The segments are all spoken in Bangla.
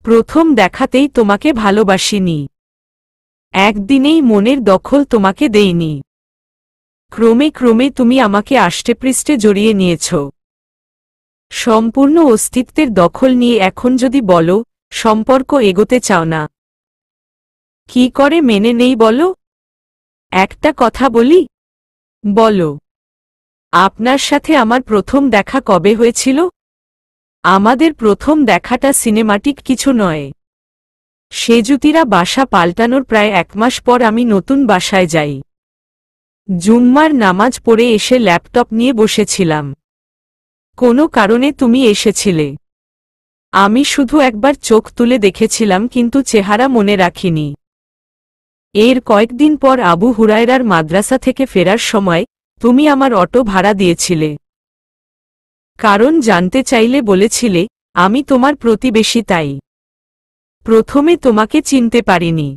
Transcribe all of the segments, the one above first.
প্রথম দেখাতেই তোমাকে ভালোবাসিনি। একদিনেই মনের দখল তোমাকে দেইনি। ক্রমে ক্রমে তুমি আমাকে আষ্টেপৃষ্ঠে জড়িয়ে নিয়েছ। সম্পূর্ণ অস্তিত্বের দখল নিয়ে এখন যদি বলো সম্পর্ক এগোতে চাও না, কি করে মেনে নেই বলো? একটা কথা বলি, বলো, আপনার সাথে আমার প্রথম দেখা কবে হয়েছিল? আমাদের প্রথম দেখাটা সিনেমাটিক কিছু নয়। সেজুতিরা বাসা পাল্টানোর প্রায় 1 মাস পর আমি নতুন বাসায় যাই। জুম্মার নামাজ পড়ে এসে ল্যাপটপ নিয়ে বসেছিলাম। কোনো কারণে তুমি এসেছিলে। আমি শুধু একবার চোখ তুলে দেখেছিলাম, কিন্তু চেহারা মনে রাখিনি। এর কয়েকদিন পর আবু হুরায়রার মাদ্রাসা থেকে ফেরার সময় তুমি আমার অটো ভাড়া দিয়েছিলে। কারণ জানতে চাইলে বলেছিলে আমি তোমার প্রতিবেশী, তাই প্রথমে তোমাকে চিনতে পারিনি।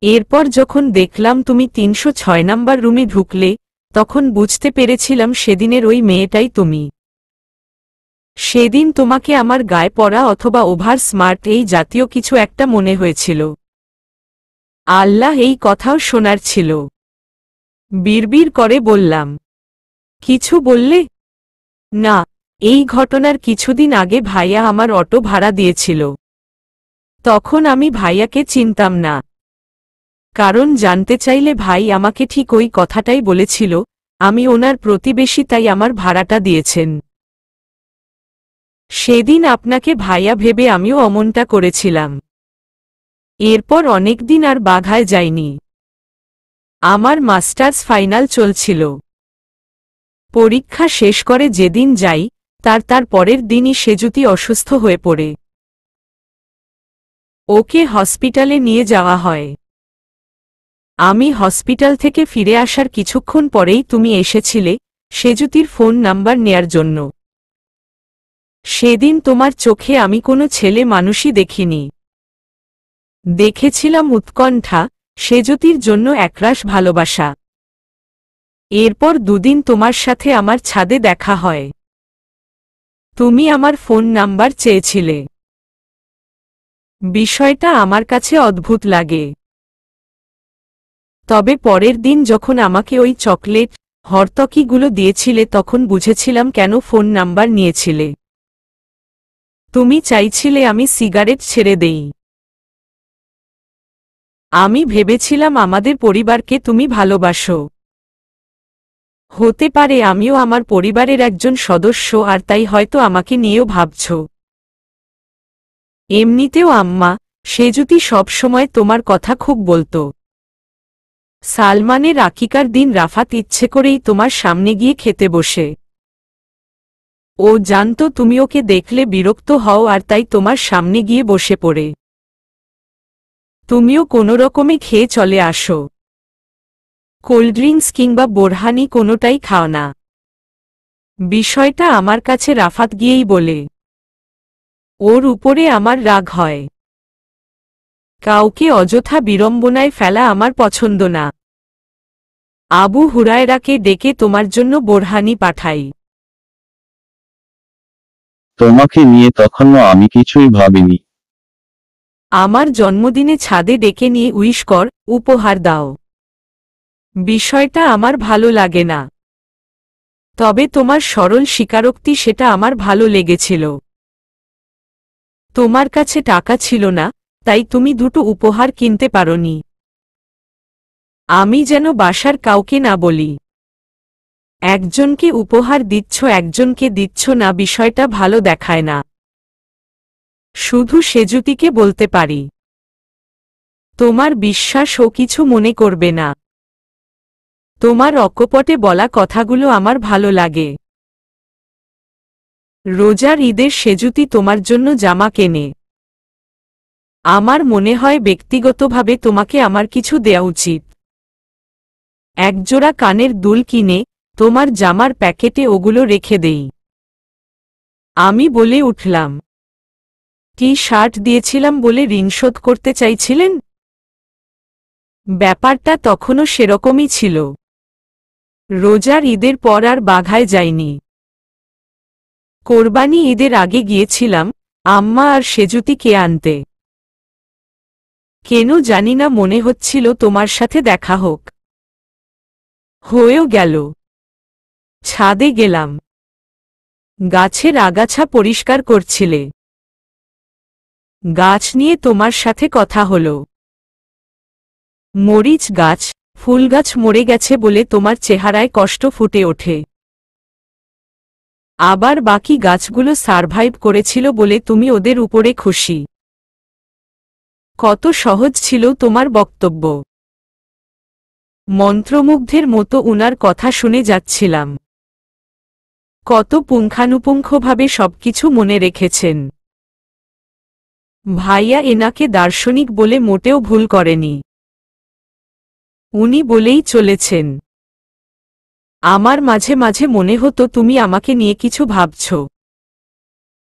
এরপর যখন দেখলাম তুমি 306 নাম্বার রুমে ঢুকলে, তখন বুঝতে পেরেছিলাম সেদিনের ওই মেয়েটাই তুমি। সেদিন তোমাকে আমার গায়ে পড়া অথবা ওভার স্মার্ট এই জাতীয় কিছু একটা মনে হয়েছিল। আল্লাহ, এই কথাও শোনার ছিল। বিড়বিড় করে বললাম, কিছু বললে? না, এই ঘটনার কিছুদিন আগে ভাইয়া আমার অটো ভাড়া দিয়েছিল। তখন আমি ভাইয়াকে চিনতাম না। কারণ জানতে চাইলে ভাই আমাকে ঠিক ওই কথাটাই বলেছিল, আমি ওনার প্রতিবেশী, তাই আমার ভাড়াটা দিয়েছেন। সেদিন আপনাকে ভাইয়া ভেবে আমিও অমনটা করেছিলাম। এরপর অনেকদিন আর বাঘায় যাইনি। আমার মাস্টার্স ফাইনাল চলছিল। পরীক্ষা শেষ করে যেদিন যাই, তার পরের দিনই সেজুতি অসুস্থ হয়ে পড়ে। ওকে হসপিটালে নিয়ে যাওয়া হয়। আমি হসপিটাল থেকে ফিরে আসার কিছুক্ষণ পরেই তুমি এসেছিলে সেজুতির ফোন নাম্বার নেয়ার জন্য। সেদিন তোমার চোখে আমি কোনো ছেলে মানুষই দেখিনি। দেখেছিলাম উৎকণ্ঠা, সেজুতির জন্য একরাশ ভালোবাসা। এরপর দুদিন তোমার সাথে আমার ছাদে দেখা হয়। তুমি আমার ফোন নাম্বার চেয়েছিলে। বিষয়টা আমার কাছে অদ্ভুত লাগে। তবে পরের দিন যখন আমাকে ওই চকলেট হরতকিগুলো দিয়েছিলে, তখন বুঝেছিলাম কেন ফোন নাম্বার নিয়েছিলে। তুমি চাইছিলে আমি সিগারেট ছেড়ে দেই। আমি ভেবেছিলাম আমাদের পরিবারকে তুমি ভালোবাসো। হতে পারে আমিও আমার পরিবারের একজন সদস্য, আর তাই হয়তো আমাকে নিয়েও ভাবছ। এমনিতেও আম্মা, সেজুতি সবসময় তোমার কথা খুব বলতো। সালমানের আকিকার দিন রাফাত ইচ্ছে করেই তোমার সামনে গিয়ে খেতে বসে। ও জানত তুমি ওকে দেখলে বিরক্ত হও, আর তাই তোমার সামনে গিয়ে বসে পড়ে। তুমিও কোনোরকমে খেয়ে চলে আসো। কোল্ড ড্রিঙ্কস কিংবা বোরহানি কোনোটাই খাও না। বিষয়টা আমার কাছে রাফাত গিয়েই বলে। ওর উপরে আমার রাগ হয়। কাউকে অযথা বিড়ম্বনায় ফেলা আমার পছন্দ না। আবু হুরায়রাকে ডেকে তোমার জন্য বোরহানি পাঠাই। তোমাকে নিয়ে তখনও আমি কিছুই ভাবিনি। আমার জন্মদিনে ছাদে ডেকে নিয়ে উইশ কর, উপহার দাও। বিষয়টা আমার ভালো লাগে না। তবে তোমার সরল স্বীকারোক্তি, সেটা আমার ভালো লেগেছিল। তোমার কাছে টাকা ছিল না, তাই তুমি দুটো উপহার কিনতে পারোনি। আমি যেন বাসার কাউকে না বলি। একজনকে উপহার দিচ্ছ, একজনকে দিচ্ছ না, বিষয়টা ভালো দেখায় না। শুধু সেজুতিকে বলতে পারি। তোমার বিশ্বাস ও কিছু মনে করবে না। তোমার অকপটে বলা কথাগুলো আমার ভালো লাগে। রোজার ঈদের সেজুতি তোমার জন্য জামা কেনে। আমার মনে হয় ব্যক্তিগতভাবে তোমাকে আমার কিছু দেয়া উচিত। একজোড়া কানের দুল কিনে তোমার জামার প্যাকেটে ওগুলো রেখে দেই। আমি বলে উঠলাম, টি শার্ট দিয়েছিলাম বলে ঋণ শোধ করতে চাইছিলেন? ব্যাপারটা তখনও সেরকমই ছিল। রোজার ঈদের পর আর বাঘায় যাইনি। কোরবানি ঈদের আগে গিয়েছিলাম, আম্মা আর সেজুতি কে আনতে? কেন জানি না, মনে হচ্ছিল তোমার সাথে দেখা হোক। হয়েও গেল। ছাদে গেলাম। গাছের আগাছা পরিষ্কার করছিলে। গাছ নিয়ে তোমার সাথে কথা হলো। মরিচ গাছ, ফুল গাছ মরে গেছে বলে তোমার চেহারায় কষ্ট ফুটে ওঠে। আবার বাকি গাছগুলো সারভাইভ করেছিল বলে তুমি ওদের উপরে খুশি। কত সহজ ছিল তোমার বক্তব্য। মন্ত্রমুগ্ধের মতো উনার কথা শুনে যাচ্ছিলাম। কত পুঙ্খানুপুঙ্খভাবে সবকিছু মনে রেখেছেন। ভাইয়া এনাকে দার্শনিক বলে মোটেও ভুল করেনি। উনি বলেই চলেছেন। আমার মাঝে মাঝে মনে হতো তুমি আমাকে নিয়ে কিছু ভাবছ।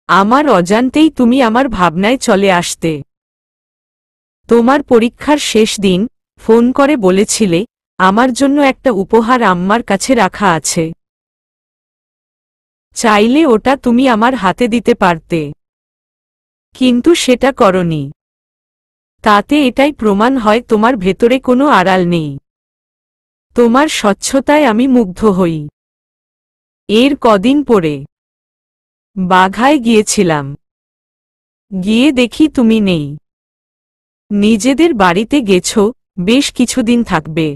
আমার অজান্তেই তুমি আমার ভাবনায় চলে আসতে। তোমার পরীক্ষার শেষ দিন ফোন করে বলেছিলে আমার জন্য একটা উপহার আম্মার কাছে রাখা আছে। চাইলে ওটা তুমি আমার হাতে দিতে পারতে। কিন্তু সেটা করনি। তাতে এটাই প্রমাণ হয় তোমার ভেতরে কোনো আড়াল নেই। তোমার স্বচ্ছতায় আমি মুগ্ধ হই। এর কদিন পরে বাঘায় গিয়েছিলাম। গিয়ে দেখি তুমি নেই। নিজেদের বাড়িতে গেছো, বেশ কিছুদিন থাকবে।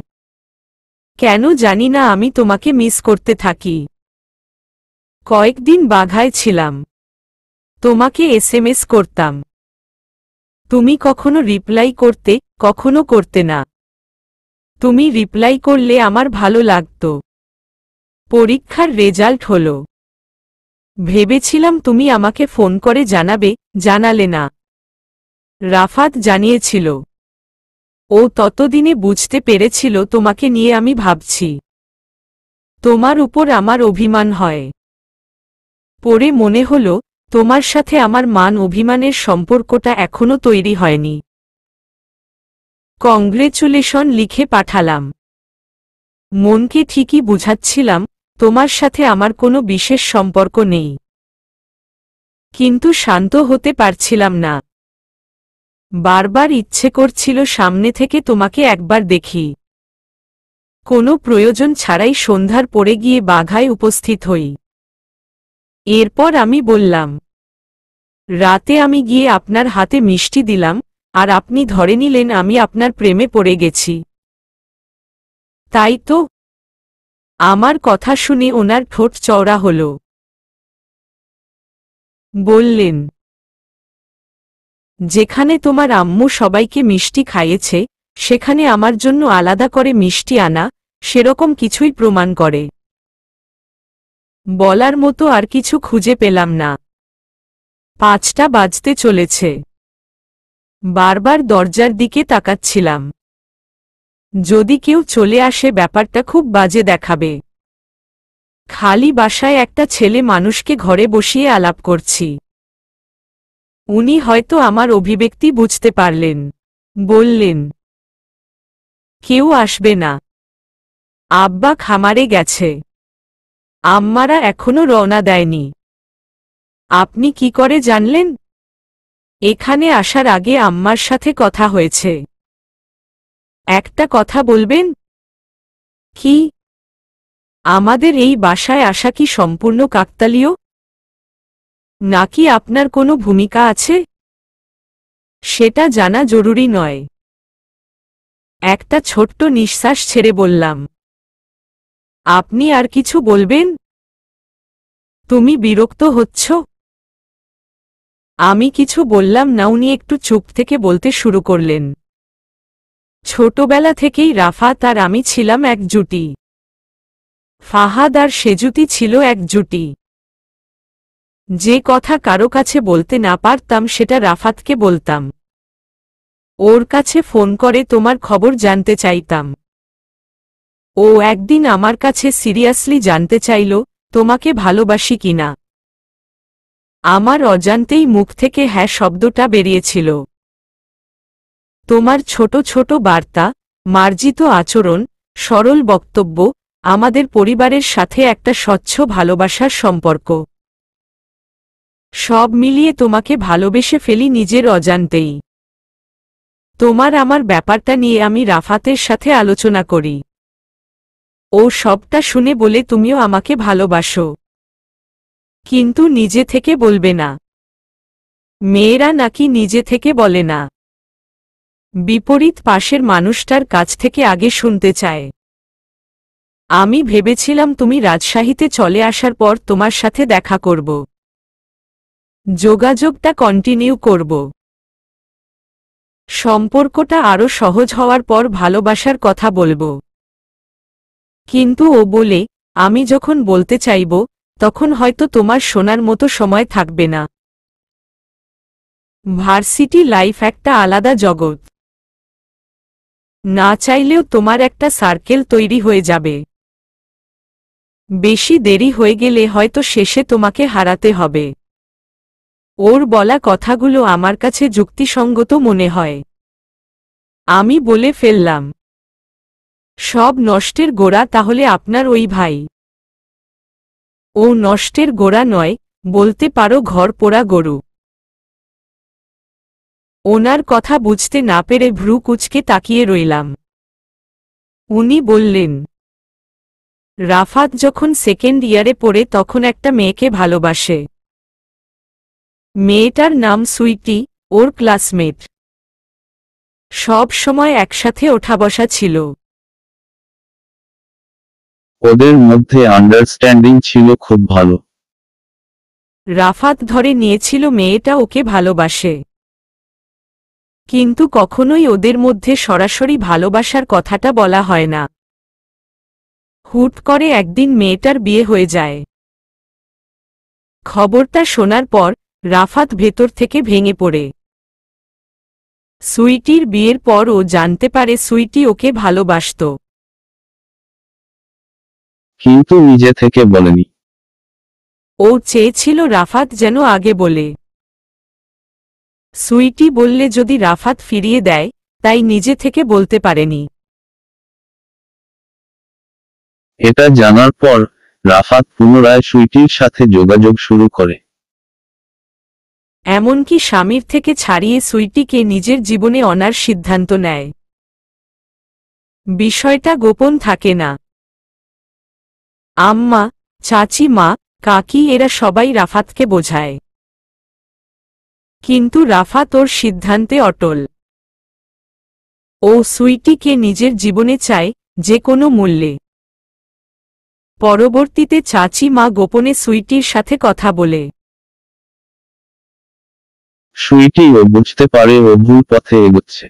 কেন জানি না আমি তোমাকে মিস করতে থাকি। কয়েকদিন বাঘায় ছিলাম। তোমাকে এসএমএস করতাম। তুমি কখনো রিপ্লাই করতে, কখনো করতে না। তুমি রিপ্লাই করলে আমার ভালো লাগতো। পরীক্ষার রেজাল্ট হলো। ভেবেছিলাম তুমি আমাকে ফোন করে জানাবে, জানালে না। রাফাত জানিয়েছিল। ও ততদিনে বুঝতে পেরেছিল তোমাকে নিয়ে আমি ভাবছি। তোমার উপর আমার অভিমান হয়। পরে মনে হলো তোমার সাথে আমার মান অভিমানের সম্পর্কটা এখনো তৈরি হয়নি। কংগ্রেচুলেশন লিখে পাঠালাম। মনকে ঠিকই বুঝাচ্ছিলাম তোমার সাথে আমার কোনো বিশেষ সম্পর্ক নেই। কিন্তু শান্ত হতে পারছিলাম না। বারবার ইচ্ছে করছিল সামনে থেকে তোমাকে একবার দেখি। কোনো প্রয়োজন ছাড়াই সন্ধ্যার পরে গিয়ে বাঘায় উপস্থিত হই। এরপর আমি বললাম, রাতে আমি গিয়ে আপনার হাতে মিষ্টি দিলাম, আর আপনি ধরে নিলেন আমি আপনার প্রেমে পড়ে গেছি। তাই তো? আমার কথা শুনে ওনার ঠোঁট চওড়া হল। বললেন, যেখানে তোমার আম্মু সবাইকে মিষ্টি খাইয়েছে, সেখানে আমার জন্য আলাদা করে মিষ্টি আনা, সেরকম কিছুই প্রমাণ করে। বলার মতো আর কিছু খুঁজে পেলাম না। 5টা বাজতে চলেছে। বারবার দরজার দিকে তাকাচ্ছিলাম। যদি কেউ চলে আসে ব্যাপারটা খুব বাজে দেখাবে। খালি বাসায় একটা ছেলে মানুষকে ঘরে বসিয়ে আলাপ করছি। উনি হয়তো আমার অভিব্যক্তি বুঝতে পারলেন। বললেন, কেউ আসবে না। আব্বা খামারে গেছে। আম্মারা এখনো রওনা দেয়নি। আপনি কি করে জানলেন? এখানে আসার আগে আম্মার সাথে কথা হয়েছে। একটা কথা বলবেন? কি? আমাদের এই বাসায় আসা কি সম্পূর্ণ কাকতালীয়? নাকি আপনার কোনো ভূমিকা আছে? সেটা জানা জরুরি নয়। একটা ছোট্ট নিঃশ্বাস ছেড়ে বললাম, আপনি আর কিছু বলবেন? তুমি বিরক্ত হচ্ছ? আমি কিছু বললাম না। উনি একটু চুপ থেকে বলতে শুরু করলেন, ছোটবেলা থেকেই রাফাত আর আমি ছিলাম এক জুটি। ফাহাদ আর সেজুতি ছিল এক জুটি। যে কথা কারো কাছে বলতে না পারতাম সেটা রাফাতকে বলতাম। ওর কাছে ফোন করে তোমার খবর জানতে চাইতাম। ও একদিন আমার কাছে সিরিয়াসলি জানতে চাইল তোমাকে ভালোবাসি কিনা। আমার অজান্তেই মুখ থেকে হ্যাঁ শব্দটা বেরিয়েছিল। তোমার ছোট ছোট বার্তা, মার্জিত আচরণ, সরল বক্তব্য আমাদের পরিবারের সাথে একটা স্বচ্ছ ভালোবাসার সম্পর্ক। সব মিলিয়ে তোমাকে ভালোবেসে ফেলি নিজের অজান্তেই। তোমার আমার ব্যাপারটা নিয়ে আমি রাফাতের সাথে আলোচনা করি। ও সবটা শুনে বলে তুমিও আমাকে ভালোবাসো, কিন্তু নিজে থেকে বলবে না। মেয়েরা নাকি নিজে থেকে বলে না, বিপরীত পাশের মানুষটার কাছ থেকে আগে শুনতে চায়। আমি ভেবেছিলাম তুমি রাজশাহীতে চলে আসার পর তোমার সাথে দেখা করব, যোগাযোগটা কন্টিনিউ করব, সম্পর্কটা আরও সহজ হওয়ার পর ভালোবাসার কথা বলবো। কিন্তু ও বলে, আমি যখন বলতে চাইব তখন হয়তো তোমার শোনার মতো সময় থাকবে না। ভার্সিটি লাইফ একটা আলাদা জগৎ, না চাইলেও তোমার একটা সার্কেল তৈরি হয়ে যাবে। বেশি দেরি হয়ে গেলে হয়তো শেষে তোমাকে হারাতে হবে। ওর বলা কথাগুলো আমার কাছে যুক্তিসঙ্গত মনে হয়। আমি বলে ফেললাম, সব নষ্টের গোড়া তাহলে আপনার ওই ভাই। ও নষ্টের গোড়া নয়, বলতে পারো ঘর পোড়া গরু। ওনার কথা বুঝতে না পেরে ভ্রু কুঁচকে তাকিয়ে রইলাম। উনি বললেন, রাফাত যখন সেকেন্ড ইয়ারে পড়ে তখন একটা মেয়েকে ভালোবাসে। মেয়েটার নাম সুইটি, ওর ক্লাসমেট। সব সময় একসাথে ওঠা বসা ছিল। ওদের মধ্যে আন্ডারস্ট্যান্ডিং ছিল খুব ভালো। রাফাত ধরে নিয়েছিল মেয়েটা ওকে ভালোবাসে, কিন্তু কখনোই ওদের মধ্যে সরাসরি ভালোবাসার কথাটা বলা হয় না। হুট করে একদিন মেয়েটার বিয়ে হয়ে যায়। খবরটা শোনার পর রাফাত ভেতর থেকে ভেঙে পড়ে। সুইটির বিয়ের পর ও জানতে পারে সুইটি ওকে ভালোবাসত, কিন্তু নিজে থেকে বলেনি। ও চেয়েছিল রাফাত যেন আগে বলে। সুইটি বললে যদি রাফাত ফিরিয়ে দেয়, তাই নিজে থেকে বলতে পারেনি। এটা জানার পর রাফাত পুনরায় সুইটির সাথে যোগাযোগ শুরু করে। এমনকি স্বামীর থেকে ছাড়িয়ে সুইটিকে নিজের জীবনে অনার সিদ্ধান্ত নেয়। বিষয়টা গোপন থাকে না। আম্মা, চাচি মা, কাকি এরা সবাই রাফাতকে বোঝায়, কিন্তু রাফাত ওর সিদ্ধান্তে অটল। ও সুইটিকে নিজের জীবনে চায়, যে কোনো মূল্যে। পরবর্তীতে চাচি মা গোপনে সুইটির সাথে কথা বলে। সুইটি ও বুঝতে পারে ও ভুল পথে এগোচ্ছে।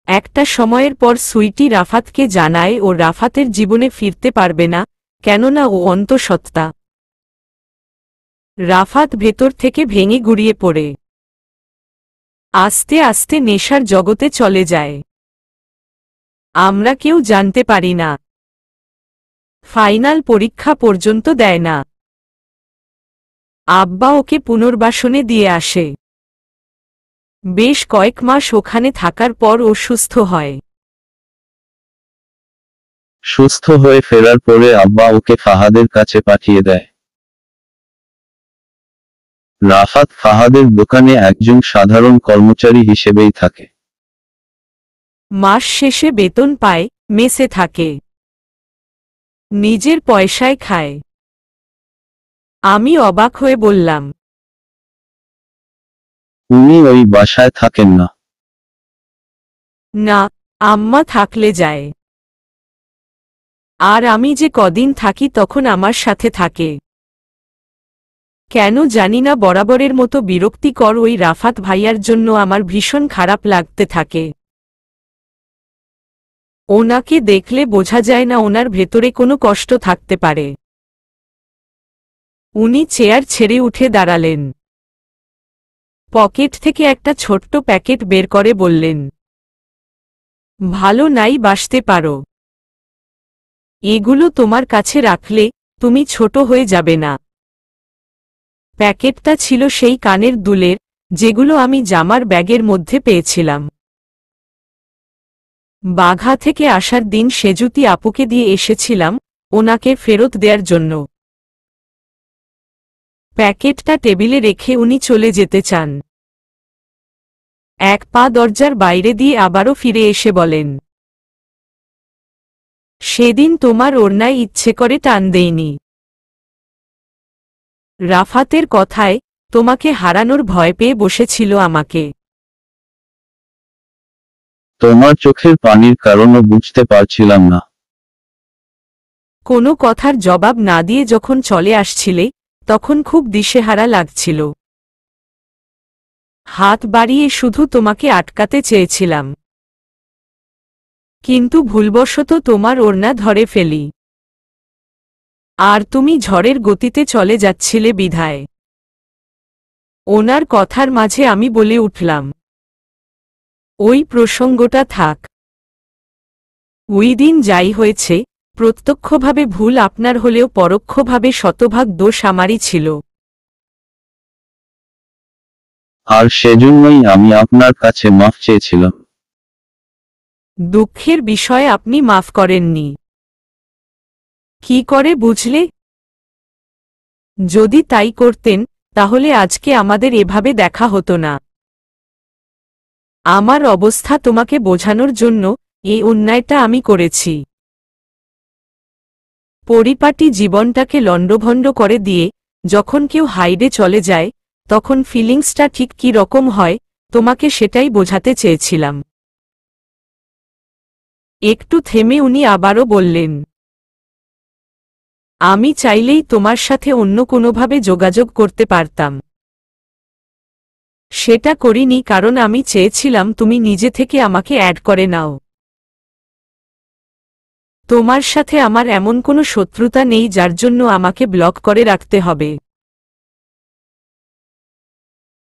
একটা সময়ের পর সুইটি রাফাতকে জানায় ও রাফাতের জীবনে ফিরতে পারবে না, কেননা ও অন্তঃসত্ত্বা। রাফাত ভেতর থেকে ভেঙে গুড়িয়ে পড়ে আস্তে আস্তে নেশার জগতে চলে যায়। আমরা কেউ জানতে পারি না। ফাইনাল পরীক্ষা পর্যন্ত দেয় না। আব্বা ওকে পুনর্বাসনে দিয়ে আসে। বেশ কয়েক মাস ওখানে থাকার পর ও সুস্থ হয়। সুস্থ হয়ে ফেরার পরে আব্বা ওকে ফাহাদের কাছে পাঠিয়ে দেয়। রাফাত ফাহাদের দোকানে একজন সাধারণ কর্মচারী হিসেবেই থাকে। মাস শেষে বেতন পায়, মেসে থাকে, নিজের পয়সায় খায়। আমি অবাক হয়ে বললাম, উনি ওই বাসায় থাকেন না? না, আম্মা থাকলে যায়। আর আমি যে কদিন থাকি তখন আমার সাথে থাকে। কেন জানি না বরাবরের মতো বিরক্তিকর ওই রাফাত ভাইয়ার জন্য আমার ভীষণ খারাপ লাগতে থাকে। ওনাকে দেখলে বোঝা যায় না ওনার ভেতরে কোনো কষ্ট থাকতে পারে। উনি চেয়ার ছেড়ে উঠে দাঁড়ালেন। পকেট থেকে একটা ছোট্ট প্যাকেট বের করে বললেন, ভালো নাই বাসতে পারো। এগুলো তোমার কাছে রাখলে তুমি ছোট হয়ে যাবে না। প্যাকেটটা ছিল সেই কানের দুলের, যেগুলো আমি জামার ব্যাগের মধ্যে পেয়েছিলাম। বাঘা থেকে আসার দিন সেজুতি আপুকে দিয়ে এসেছিলাম, ওনাকে ফেরত দেওয়ার জন্য। প্যাকেটটা টেবিলে রেখে উনি চলে যেতে চান। এক পা দরজার বাইরে দিয়ে আবারও ফিরে এসে বলেন, সেদিন তোমার ওড়নায় ইচ্ছে করে টান দেইনি। রাফাতের কথায় তোমাকে হারানোর ভয় পেয়ে বসেছিল আমাকে। তোমার চোখের পানির কারণও বুঝতে পারছিলাম না। কোনো কথার জবাব না দিয়ে যখন চলে আসছিলে তখন খুব দিশেহারা লাগছিল। হাত বাড়িয়ে শুধু তোমাকে আটকাতে চেয়েছিলাম, কিন্তু ভুলবশত তোমার ওড়না ধরে ফেলি। আর তুমি ঝড়ের গতিতে চলে যাচ্ছিলে বিধায় ওনার কথার মাঝে আমি বলে উঠলাম, ওই প্রসঙ্গটা থাক। ওই দিন যাই হয়েছে, প্রত্যক্ষভাবে ভুল আপনার হলেও পরোক্ষভাবে শতভাগ দোষ আমারই ছিল। আর সেজন্যই আমি আপনার কাছে মাফ চেয়েছিলাম। দুঃখের বিষয়ে আপনি মাফ করেননি। কি করে বুঝলে? যদি তাই করতেন তাহলে আজকে আমাদের এভাবে দেখা হতো না। আমার অবস্থা তোমাকে বোঝানোর জন্য এই অন্যায়টা আমি করেছি। পরিপাটি জীবনটাকে লণ্ডভণ্ড করে দিয়ে যখন কেউ হাইডে চলে যায় তখন ফিলিংসটা ঠিক কী রকম হয় তোমাকে সেটাই বোঝাতে চেয়েছিলাম। একটু থেমে উনি আবারও বললেন, আমি চাইলেই তোমার সাথে অন্য কোনোভাবে যোগাযোগ করতে পারতাম। সেটা করিনি কারণ আমি চেয়েছিলাম তুমি নিজে থেকে আমাকে অ্যাড করে নাও। তোমার সাথে আমার এমন কোনো শত্রুতা নেই যার জন্য আমাকে ব্লক করে রাখতে হবে।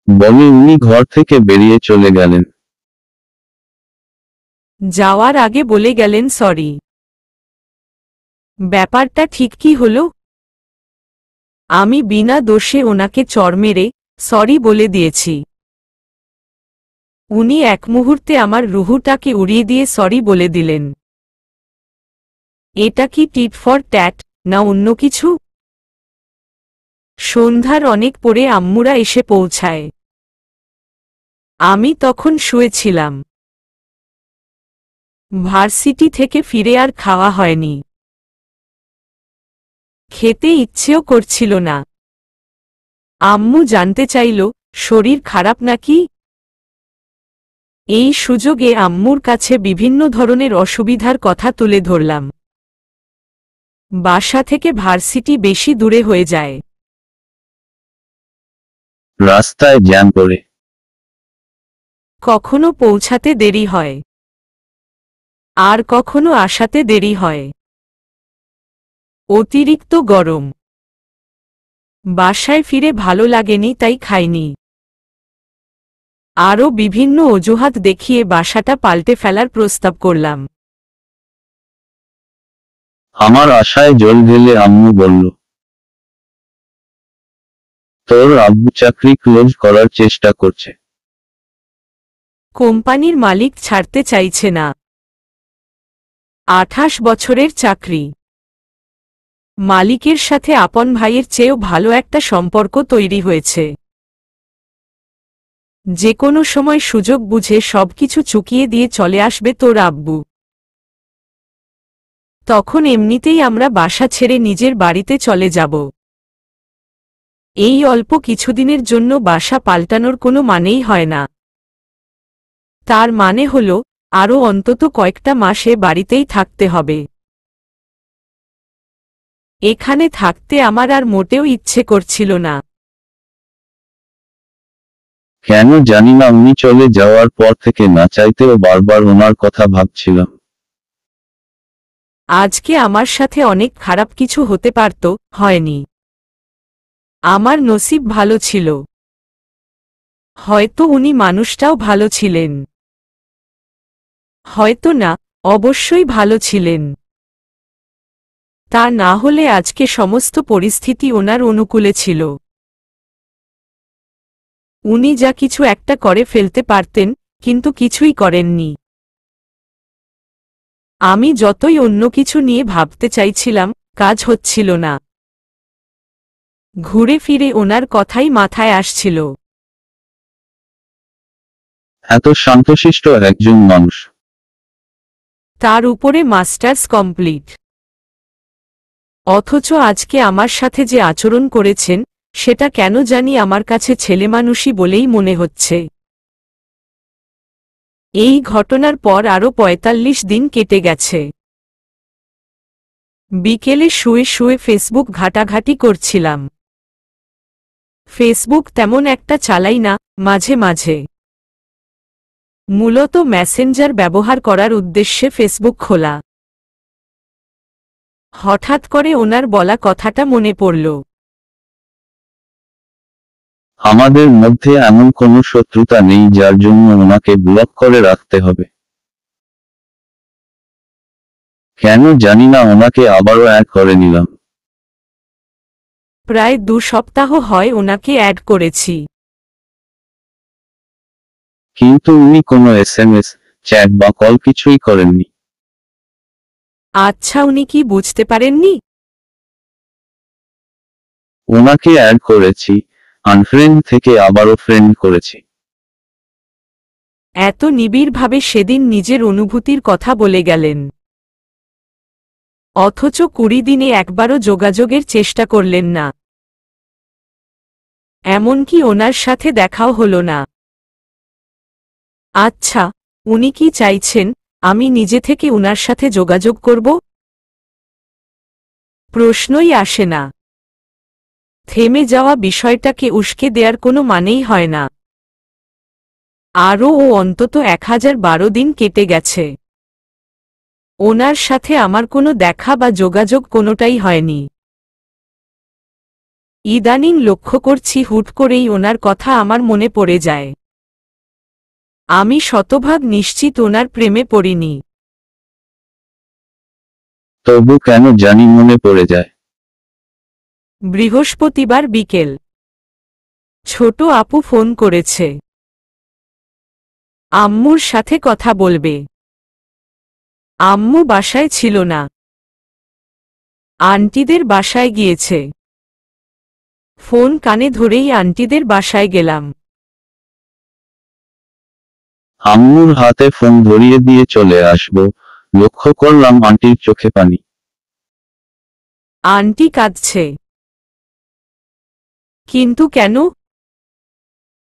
বলে উনি ঘর থেকে বেরিয়ে চলে গেলেন। যাওয়ার আগে বলে গেলেন সরি। ব্যাপারটা ঠিক কি হলো? আমি বিনা দোষে ওনাকে চড় মেরে সরি বলে দিয়েছি। উনি এক মুহূর্তে আমার রুহুটাকে উড়িয়ে দিয়ে সরি বলে দিলেন। এটা কি টিট ফর ট্যাট না অন্য কিছু? সন্ধ্যার অনেক পরে আম্মুরা এসে পৌঁছায়। আমি তখন শুয়েছিলাম। ভার্সিটি থেকে ফিরে আর খাওয়া হয়নি। খেতে ইচ্ছেও করছিল না। আম্মু জানতে চাইল শরীর খারাপ নাকি। এই সুযোগে আম্মুর কাছে বিভিন্ন ধরনের অসুবিধার কথা তুলে ধরলাম। বাসা থেকে ভার্সিটি বেশি দূরে হয়ে যায়। রাস্তায় জ্যাম পড়ে। কখনো পৌঁছাতে দেরি হয়, আর কখনো আসাতে দেরি হয়। অতিরিক্ত গরম। বাসায় ফিরে ভালো লাগেনি তাই খাইনি। আরও বিভিন্ন অজুহাত দেখিয়ে বাসাটা পাল্টে ফেলার প্রস্তাব করলাম। আমার আশায় জল ঢেলে আম্মু বলল, তোর আব্বু চাকরি ক্লোজ করার চেষ্টা করছে। কোম্পানির মালিক ছাড়তে চাইছে না। 28 বছরের চাকরি। মালিকের সাথে আপন ভাইয়ের চেয়েও ভালো একটা সম্পর্ক তৈরি হয়েছে। যে কোনো সময় সুযোগ বুঝে সবকিছু চুকিয়ে দিয়ে চলে আসবে তোর আব্বু। তখন এমনিতেই আমরা বাসা ছেড়ে নিজের বাড়িতে চলে যাব। এই অল্প কিছুদিনের জন্য বাসা পাল্টানোর কোনো মানেই হয় না। তার মানে হল আরও অন্তত কয়েকটা মাসে বাড়িতেই থাকতে হবে। এখানে থাকতে আমার আর মোটেও ইচ্ছে করছিল না। কেন জানি না উনি চলে যাওয়ার পর থেকে না চাইতেও বারবার ওনার কথা ভাবছিলাম। আজকে আমার সাথে অনেক খারাপ কিছু হতে পারত, হয়নি। আমার নসিব ভালো ছিল। হয়তো উনি মানুষটাও ভালো ছিলেন। হয়তো না, অবশ্যই ভালো ছিলেন। তা না হলে আজকে সমস্ত পরিস্থিতি ওনার অনুকূলে ছিল। উনি যা কিছু একটা করে ফেলতে পারতেন, কিন্তু কিছুই করেননি। আমি যতই অন্য কিছু নিয়ে ভাবতে চাইছিলাম, কাজ হচ্ছিল না। ঘুরে ফিরে ওনার কথাই মাথায় আসছিল। এত শান্তশিষ্ট একজন মানুষ। তার উপরে মাস্টার্স কমপ্লিট। অথচ আজকে আমার সাথে যে আচরণ করেছেন, সেটা কেন জানি আমার কাছে ছেলেমানুষি বলেই মনে হচ্ছে। এই ঘটনার পর আরও ৪৫ দিন কেটে গেছে। বিকেলে শুয়ে শুয়ে ফেসবুক ঘাটাঘাটি করছিলাম। ফেসবুক তেমন একটা চালাই না, মাঝে মাঝে। মূলত মেসেঞ্জার ব্যবহার করার উদ্দেশ্যে ফেসবুক খোলা। হঠাৎ করে ওনার বলা কথাটা মনে পড়ল। আমাদের মধ্যে এমন কোনো শত্রুতা নেই যার জন্য ওনাকে ব্লক করে রাখতে হবে। কেন জানি না ওনাকে আবারও অ্যাড করে নিলাম। প্রায় ২ সপ্তাহ হয় ওনাকে অ্যাড করেছি। কিন্তু উনি কোনো এসএমএস, চ্যাট বা কল কিছুই করেননি। আচ্ছা, উনি কি বুঝতে পারেননি? ওনাকে অ্যাড করেছি, আনফ্রেন্ড থেকে আবারও ফ্রেন্ড করেছি। এত নিবিড়ভাবে সেদিন নিজের অনুভূতির কথা বলে গেলেন। অথচ ২০ দিনে একবারও যোগাযোগের চেষ্টা করলেন না। এমনকি ওনার সাথে দেখাও হলো না। আচ্ছা, উনি কি চাইছেন আমি নিজে থেকে উনার সাথে যোগাযোগ করব? প্রশ্নই আসে না। থেমে যাওয়া বিষয়টাকে উস্কে দেওয়ার কোনো মানেই হয় না। আরও অন্তত ১০১২ দিন কেটে গেছে। ওনার সাথে আমার কোনো দেখা বা যোগাযোগ কোনোটাই হয়নি। ইদানিং লক্ষ্য করছি হুট করেই ওনার কথা আমার মনে পড়ে যায়। আমি শতভাগ নিশ্চিত ওনার প্রেমে পড়িনি। তবু কেন জানি মনে পড়ে যায়। বৃহস্পতিবার বিকেল। ছোট আপু ফোন করেছে। আম্মুর সাথে কথা বলবে। আম্মু বাসায় ছিল না, আন্টিদের বাসায় গিয়েছে। ফোন কানে ধরেই আন্টিদের বাসায় গেলাম। আম্মুর হাতে ফোন ধরিয়ে দিয়ে চলে আসব, লক্ষ্য করলাম আন্টির চোখে পানি। আন্টি কাঁদছে। কিন্তু কেন?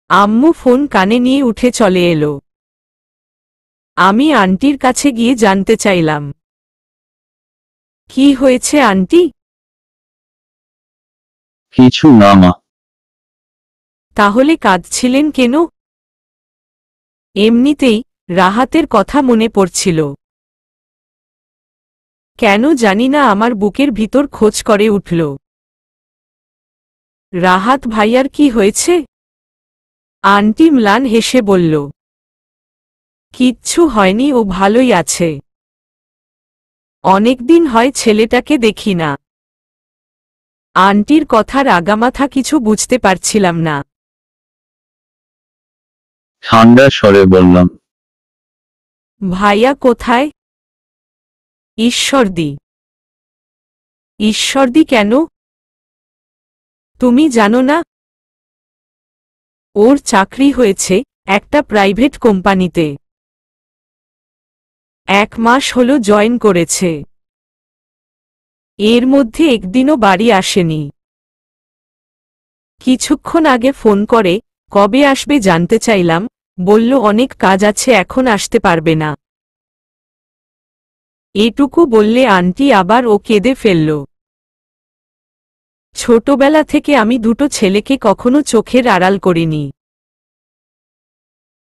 আম্মু ফোন কানে নিয়ে উঠে চলে এলো। আমি আন্টির কাছে গিয়ে জানতে চাইলাম, কি হয়েছে আন্টি? কিছু না মা। তাহলে কাঁদছিলেন কেন? এমনিতেই রাহাতের কথা মনে পড়ছিল। কেন জানি না আমার বুকের ভিতর খোঁজ করে উঠল। রাহাত ভাইয়ার কি হয়েছে? আন্টি ম্লান হেসে বলল, কিচ্ছু হয়নি, ও ভালোই আছে। অনেকদিন হয় ছেলেটাকে দেখি না। আন্টির কথার আগামাথা কিছু বুঝতে পারছিলাম না। ঠান্ডা স্বরে বললাম। ভাইয়া কোথায়? ঈশ্বরদী। ঈশ্বরদী কেন? তুমি জানো না? ওর চাকরি হয়েছে একটা প্রাইভেট কোম্পানিতে। ১ মাস হলো জয়েন করেছে। এর মধ্যে একদিনও বাড়ি আসেনি। কিছুক্ষণ আগে ফোন করে কবে আসবে জানতে চাইলাম, বলল অনেক কাজ আছে, এখন আসতে পারবে না। এটুকু বললে আন্টি আবার ও কেঁদে ফেলল। ছোটবেলা থেকে আমি দুটো ছেলেকে কখনো চোখের আড়াল করিনি।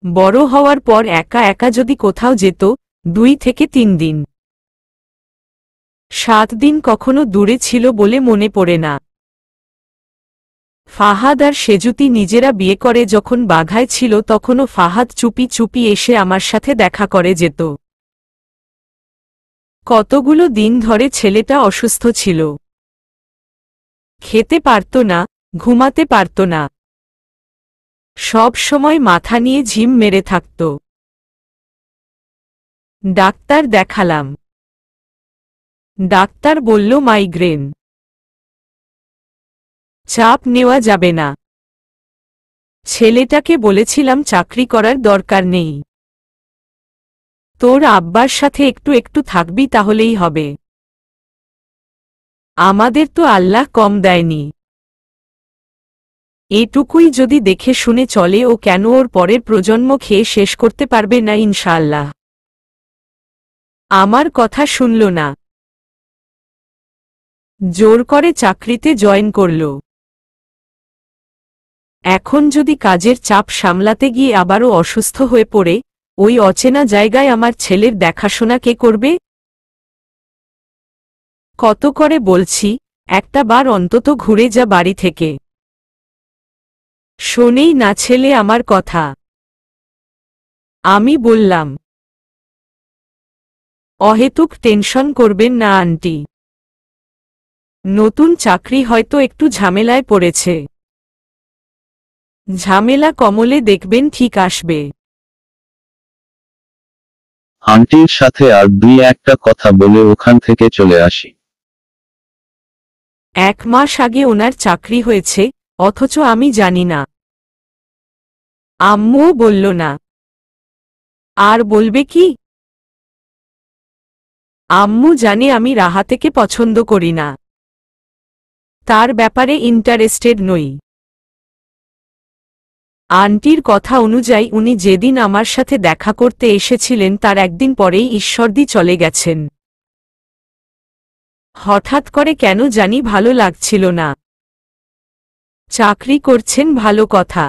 বড় হওয়ার পর একা একা যদি কোথাও যেত, ২ থেকে ৩ দিন, ৭ দিন কখনো দূরে ছিল বলে মনে পড়ে না। ফাহাদ আর সেজুতি নিজেরা বিয়ে করে যখন বাঘায় ছিল, তখনও ফাহাদ চুপি চুপি এসে আমার সাথে দেখা করে যেত। কতগুলো দিন ধরে ছেলেটা অসুস্থ ছিল। খেতে পারত না, ঘুমাতে পারত না। সব সময় মাথা নিয়ে ঝিম মেরে থাকত। ডাক্তার দেখালাম। ডাক্তার বলল মাইগ্রেন। চাপ নেওয়া যাবে না। ছেলেটাকে বলেছিলাম চাকরি করার দরকার নেই, তোর আব্বার সাথে একটু একটু থাকবি তাহলেই হবে। আমাদের তো আল্লাহ কম দেয়নি। এটুকুই যদি দেখে শুনে চলে ও কেন ওর পরের প্রজন্ম খেয়ে শেষ করতে পারবে না ইনশাআল্লাহ। আমার কথা শুনল না, জোর করে চাকরিতে জয়েন করল। এখন যদি কাজের চাপ সামলাতে গিয়ে আবারও অসুস্থ হয়ে পড়ে, ওই অচেনা জায়গায় আমার ছেলের দেখাশোনা কে করবে? কত করে বলছি, একটা বার অন্তত ঘুরে যা বাড়ি থেকে। শোনেই না ছেলে আমার কথা। আমি বললাম, অহেতুক টেনশন করবেন না আন্টি, নতুন চাকরি হয়তো একটু ঝামেলায় পড়েছে, ঝামেলা কমলে দেখবেন ঠিক আসবে। আন্টির সাথে আর দুই একটা কথা বলে ওখান থেকে চলে আসি। 1 মাস আগে ওনার চাকরি হয়েছে, অথচ আমি জানি না। আম্মুও বলল না। আর বলবে কি? আম্মু জানে আমি রাহাতেকে পছন্দ করি না, তার ব্যাপারে ইন্টারেস্টেড নই। আন্টির কথা অনুযায়ী উনি যেদিন আমার সাথে দেখা করতে এসেছিলেন তার একদিন পরেই ঈশ্বরদী চলে গেছেন। হঠাৎ করে কেন জানি ভালো লাগছিল না। চাকরি করছেন ভালো কথা,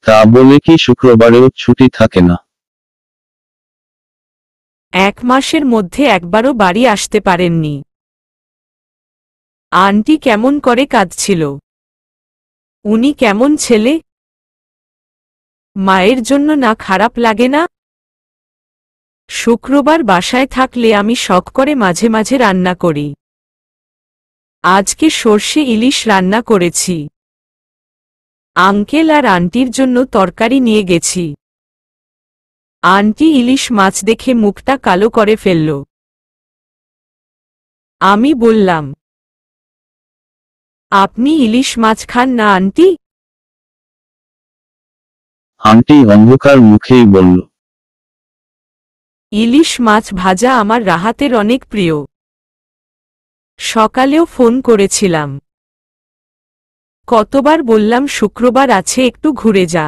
তা বলে কি শুক্রবারেও ছুটি থাকে না? 1 মাসের মধ্যে একবারও বাড়ি আসতে পারেননি। আন্টি কেমন করে কাঁদছিল। উনি কেমন ছেলে, মায়ের জন্য না খারাপ লাগে না? শুক্রবার বাসায় থাকলে আমি শখ করে মাঝে মাঝে রান্না করি। আজকে সর্ষে ইলিশ রান্না করেছি। আঙ্কেল আর আন্টির জন্য তরকারি নিয়ে গেছি। আন্টি ইলিশ মাছ দেখে মুখটা কালো করে ফেলল। আমি বললাম, আপনি ইলিশ মাছ খান না আন্টি? আন্টি অন্ধকার মুখেই বলল, ইলিশ মাছ ভাজা আমার রাহাতের অনেক প্রিয়। সকালেও ফোন করেছিলাম, কতবার বললাম শুক্রবার আছে একটু ঘুরে যা,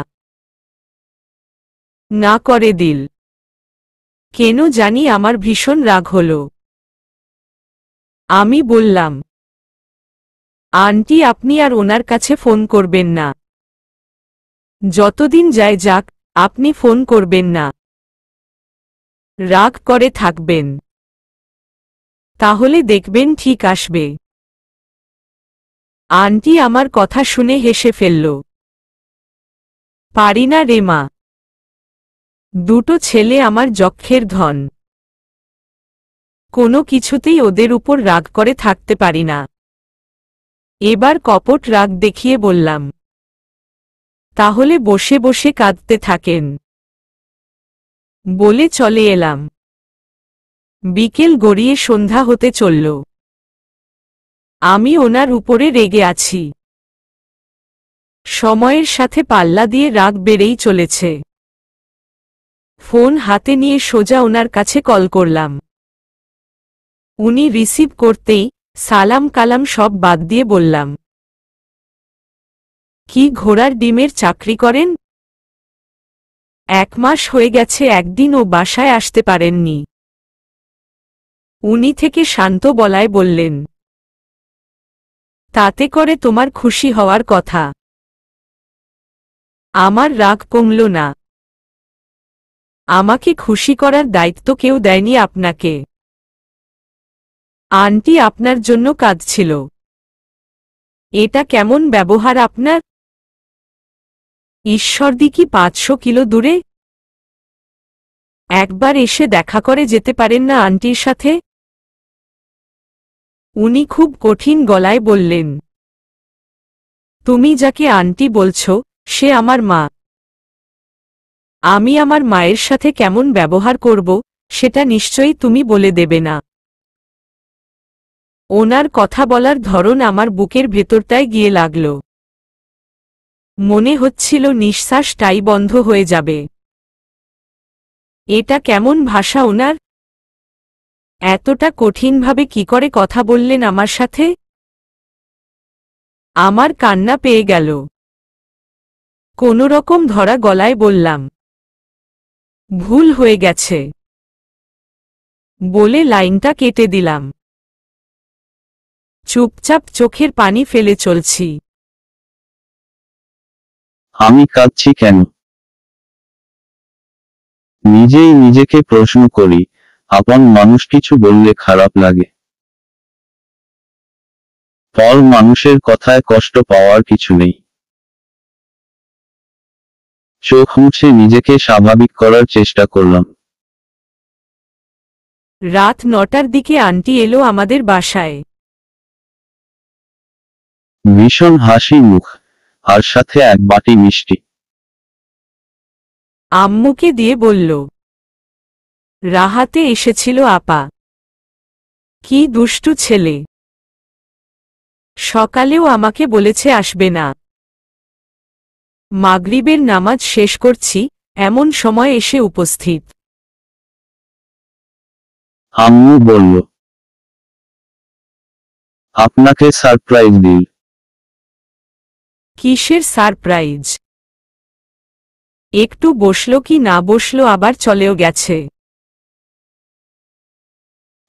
না করে দিল। কেন জানি আমার ভীষণ রাগ হল। আমি বললাম, আন্টি আপনি আর ওনার কাছে ফোন করবেন না, যতদিন যায় যাক, আপনি ফোন করবেন না, রাগ করে থাকবেন, তাহলে দেখবেন ঠিক আসবে। আন্টি আমার কথা শুনে হেসে ফেলল। পারি না রে মা, দুটো ছেলে আমার যক্ষের ধন, কোনো কিছুতেই ওদের উপর রাগ করে থাকতে পারি না। এবার কপট রাগ দেখিয়ে বললাম, তাহলে বসে বসে কাঁদতে থাকেন, বলে চলে এলাম। বিকেল গড়িয়ে সন্ধ্যা হতে চলল। আমি ওনার উপরে রেগে আছি। সময়ের সাথে পাল্লা দিয়ে রাগ বেড়েই চলেছে। ফোন হাতে নিয়ে সোজা ওনার কাছে কল করলাম। উনি রিসিভ করতেই সালাম কালাম সব বাদ দিয়ে বললাম, কি ঘোড়ার ডিমের চাকরি করেন? 1 মাস হয়ে গেছে একদিনও বাসায় আসতে পারেননি। উনি থেকে শান্ত গলায় বললেন, তাতে করে তোমার খুশি হওয়ার কথা। আমার রাগ কমল না। আমাকে খুশি করার দায়িত্ব কেউ দেয়নি আপনাকে। আন্টি আপনার জন্য কাঁদছিল। এটা কেমন ব্যবহার আপনার? ঈশ্বরদী কি 500 কিলো দূরে? একবার এসে দেখা করে যেতে পারেন না আন্টির সাথে? উনি খুব কঠিন গলায় বললেন, তুমি যাকে আন্টি বলছো সে আমার মা। আমি আমার মায়ের সাথে কেমন ব্যবহার করব সেটা নিশ্চয়ই তুমি বলে দেবে না। ওনার কথা বলার ধরন আমার বুকের ভেতরটায় গিয়ে লাগল। মনে হচ্ছিল নিঃশ্বাসটাই বন্ধ হয়ে যাবে। এটা কেমন ভাষা ওনার? এতটা কঠিনভাবে কি করে কথা বললেন আমার সাথে? আমার কান্না পেয়ে গেল। কোনোরকম ধরা গলায় বললাম, ভুল হয়ে গেছে, বলে লাইনটা কেটে দিলাম। চুপচাপ চোখের পানি ফেলে চলছি। আমি কাঁদছি কেন? নিজেই নিজেকে প্রশ্ন করি, আপন মানুষ কিছু বললে খারাপ লাগে। পর মানুষের কথায় কষ্ট পাওয়ার কিছু নেই। চোখ মুছে নিজেকে স্বাভাবিক করার চেষ্টা করলাম। রাত 9টার দিকে আন্টি এলো আমাদের বাসায়। ভীষণ হাসি মুখ, আর সাথে এক বাটি মিষ্টি। আম্মুকে দিয়ে বলল, রাহাতে এসেছিল আপা। কি দুষ্টু ছেলে, সকালেও আমাকে বলেছে আসবে না। মাগরিবের নামাজ শেষ করছি, এমন সময় এসে উপস্থিত। আম্মু বলল, আপনাকে সারপ্রাইজ দিল। কিসের সারপ্রাইজ? একটু বসলো কি না বসলো আবার চলেও গেছে।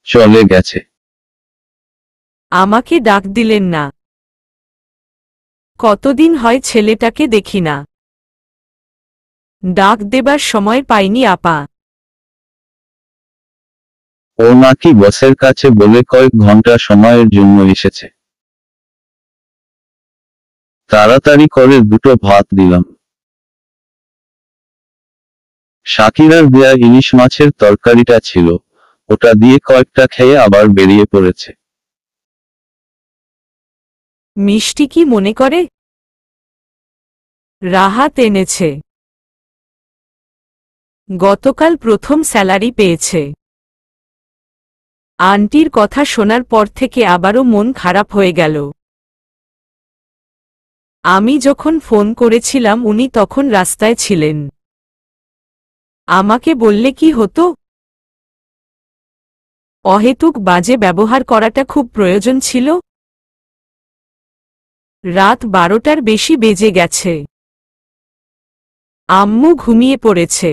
চলে গেছে। আমাকে ডাক দিলেন না। কতদিন হয় ছেলেটাকে দেখি না। ডাক দেবার সময় পাইনি আপা। ও নাকি বসের কাছে বলে কয়েক ঘন্টা সময়ের জন্য এসেছে। তাড়াতাড়ি করে দুটো ভাত দিলাম। শাকিরার দেয়া ইলিশ মাছের তরকারিটা ছিল, ওটা দিয়ে কয়েকটা খেয়ে আবার বেরিয়ে পড়েছে। মিষ্টি কি মনে করে? রাহাত এনেছে। গতকাল প্রথম স্যালারি পেয়েছে। আন্টির কথা শোনার পর থেকে আবারও মন খারাপ হয়ে গেল। আমি যখন ফোন করেছিলাম উনি তখন রাস্তায় ছিলেন। আমাকে বললে কি হতো? অহেতুক বাজে ব্যবহার করাটা খুব প্রয়োজন ছিল? রাত 12টার বেশি বেজে গেছে। আম্মু ঘুমিয়ে পড়েছে।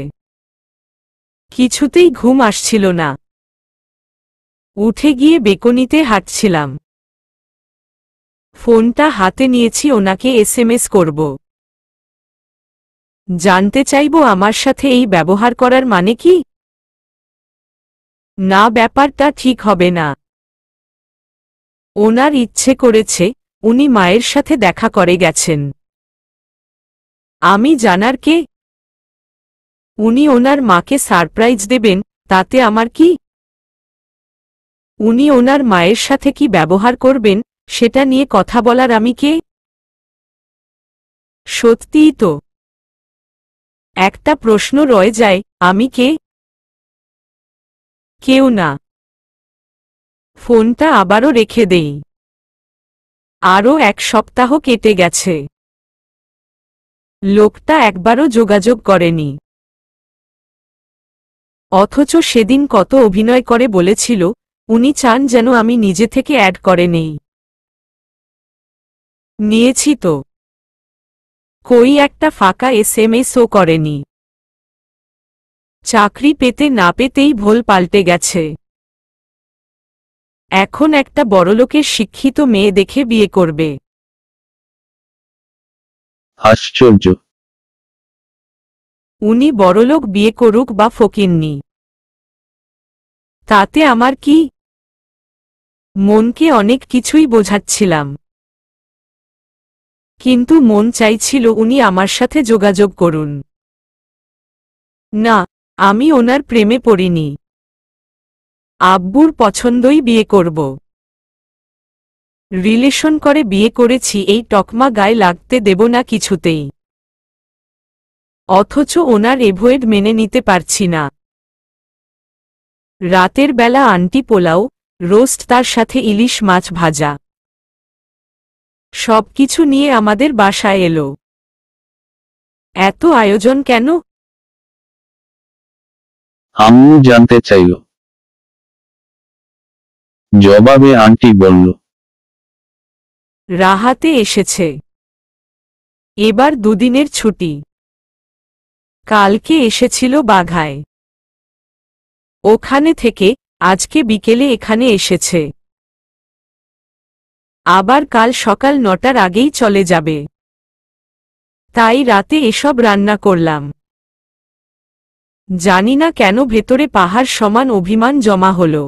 কিছুতেই ঘুম আসছিল না। উঠে গিয়ে বেকনিতে হাঁটছিলাম। ফোনটা হাতে নিয়েছি ওনাকে এসএমএস করব। জানতে চাইব আমার সাথে এই ব্যবহার করার মানে কি? না, ব্যাপারটা ঠিক হবে না। ওনার ইচ্ছে করেছে, উনি মায়ের সাথে দেখা করে গেছেন। আমি জানার কে? উনি ওনার মাকে সারপ্রাইজ দেবেন, তাতে আমার কি? উনি ওনার মায়ের সাথে কি ব্যবহার করবেন, সেটা নিয়ে কথা বলার আমি কে? সত্যিই তো একটা প্রশ্ন রয়ে যায়, আমি কে? কেউ না। ফোনটা আবারও রেখে দেই। আরও 1 সপ্তাহ কেটে গেছে। লোকটা একবারও যোগাযোগ করেনি। অথচ সেদিন কত অভিনয় করে বলেছিল, উনি চান যেন আমি নিজে থেকে অ্যাড করে নেই। নিয়েছি তো। কই একটা ফাঁকা এসএমএসও করেনি। চাকরি পেতে না পেতেই ভোল পাল্টে গেছে। এখন একটা বড়লোকের শিক্ষিত মেয়ে দেখে বিয়ে করবে। আশ্চর্য। উনি বড়লোক বিয়ে করুক বা ফকিন্নি, তাতে আমার কি? মনকে অনেক কিছুই বোঝাচ্ছিলাম, কিন্তু মন চাইছিল উনি আমার সাথে যোগাযোগ করুন। না, আমি ওনার প্রেমে পড়িনি। আব্বুর পছন্দই বিয়ে করব। রিলেশন করে বিয়ে করেছি এই টকমা গায়ে লাগতে দেব না কিছুতেই। অথচ ওনার এভয়েড মেনে নিতে পারছি না। রাতের বেলা আন্টি পোলাও, রোস্ট, তার সাথে ইলিশ মাছ ভাজা। সবকিছু নিয়ে আমাদের বাসায় এলো। এত আয়োজন কেন? আম্মু জানতে চাইল। জবাবে আন্টি বলল, রাহাতে এসেছে। এবার দুদিনের ছুটি। কালকে এসেছিল বাঘায়। ওখানে থেকে আজকে বিকেলে এখানে এসেছে। আবার কাল সকাল 9টার আগেই চলে যাবে। তাই রাতে এসব রান্না করলাম। জানি না কেন ভেতরে পাহাড় সমান অভিমান জমা হলো।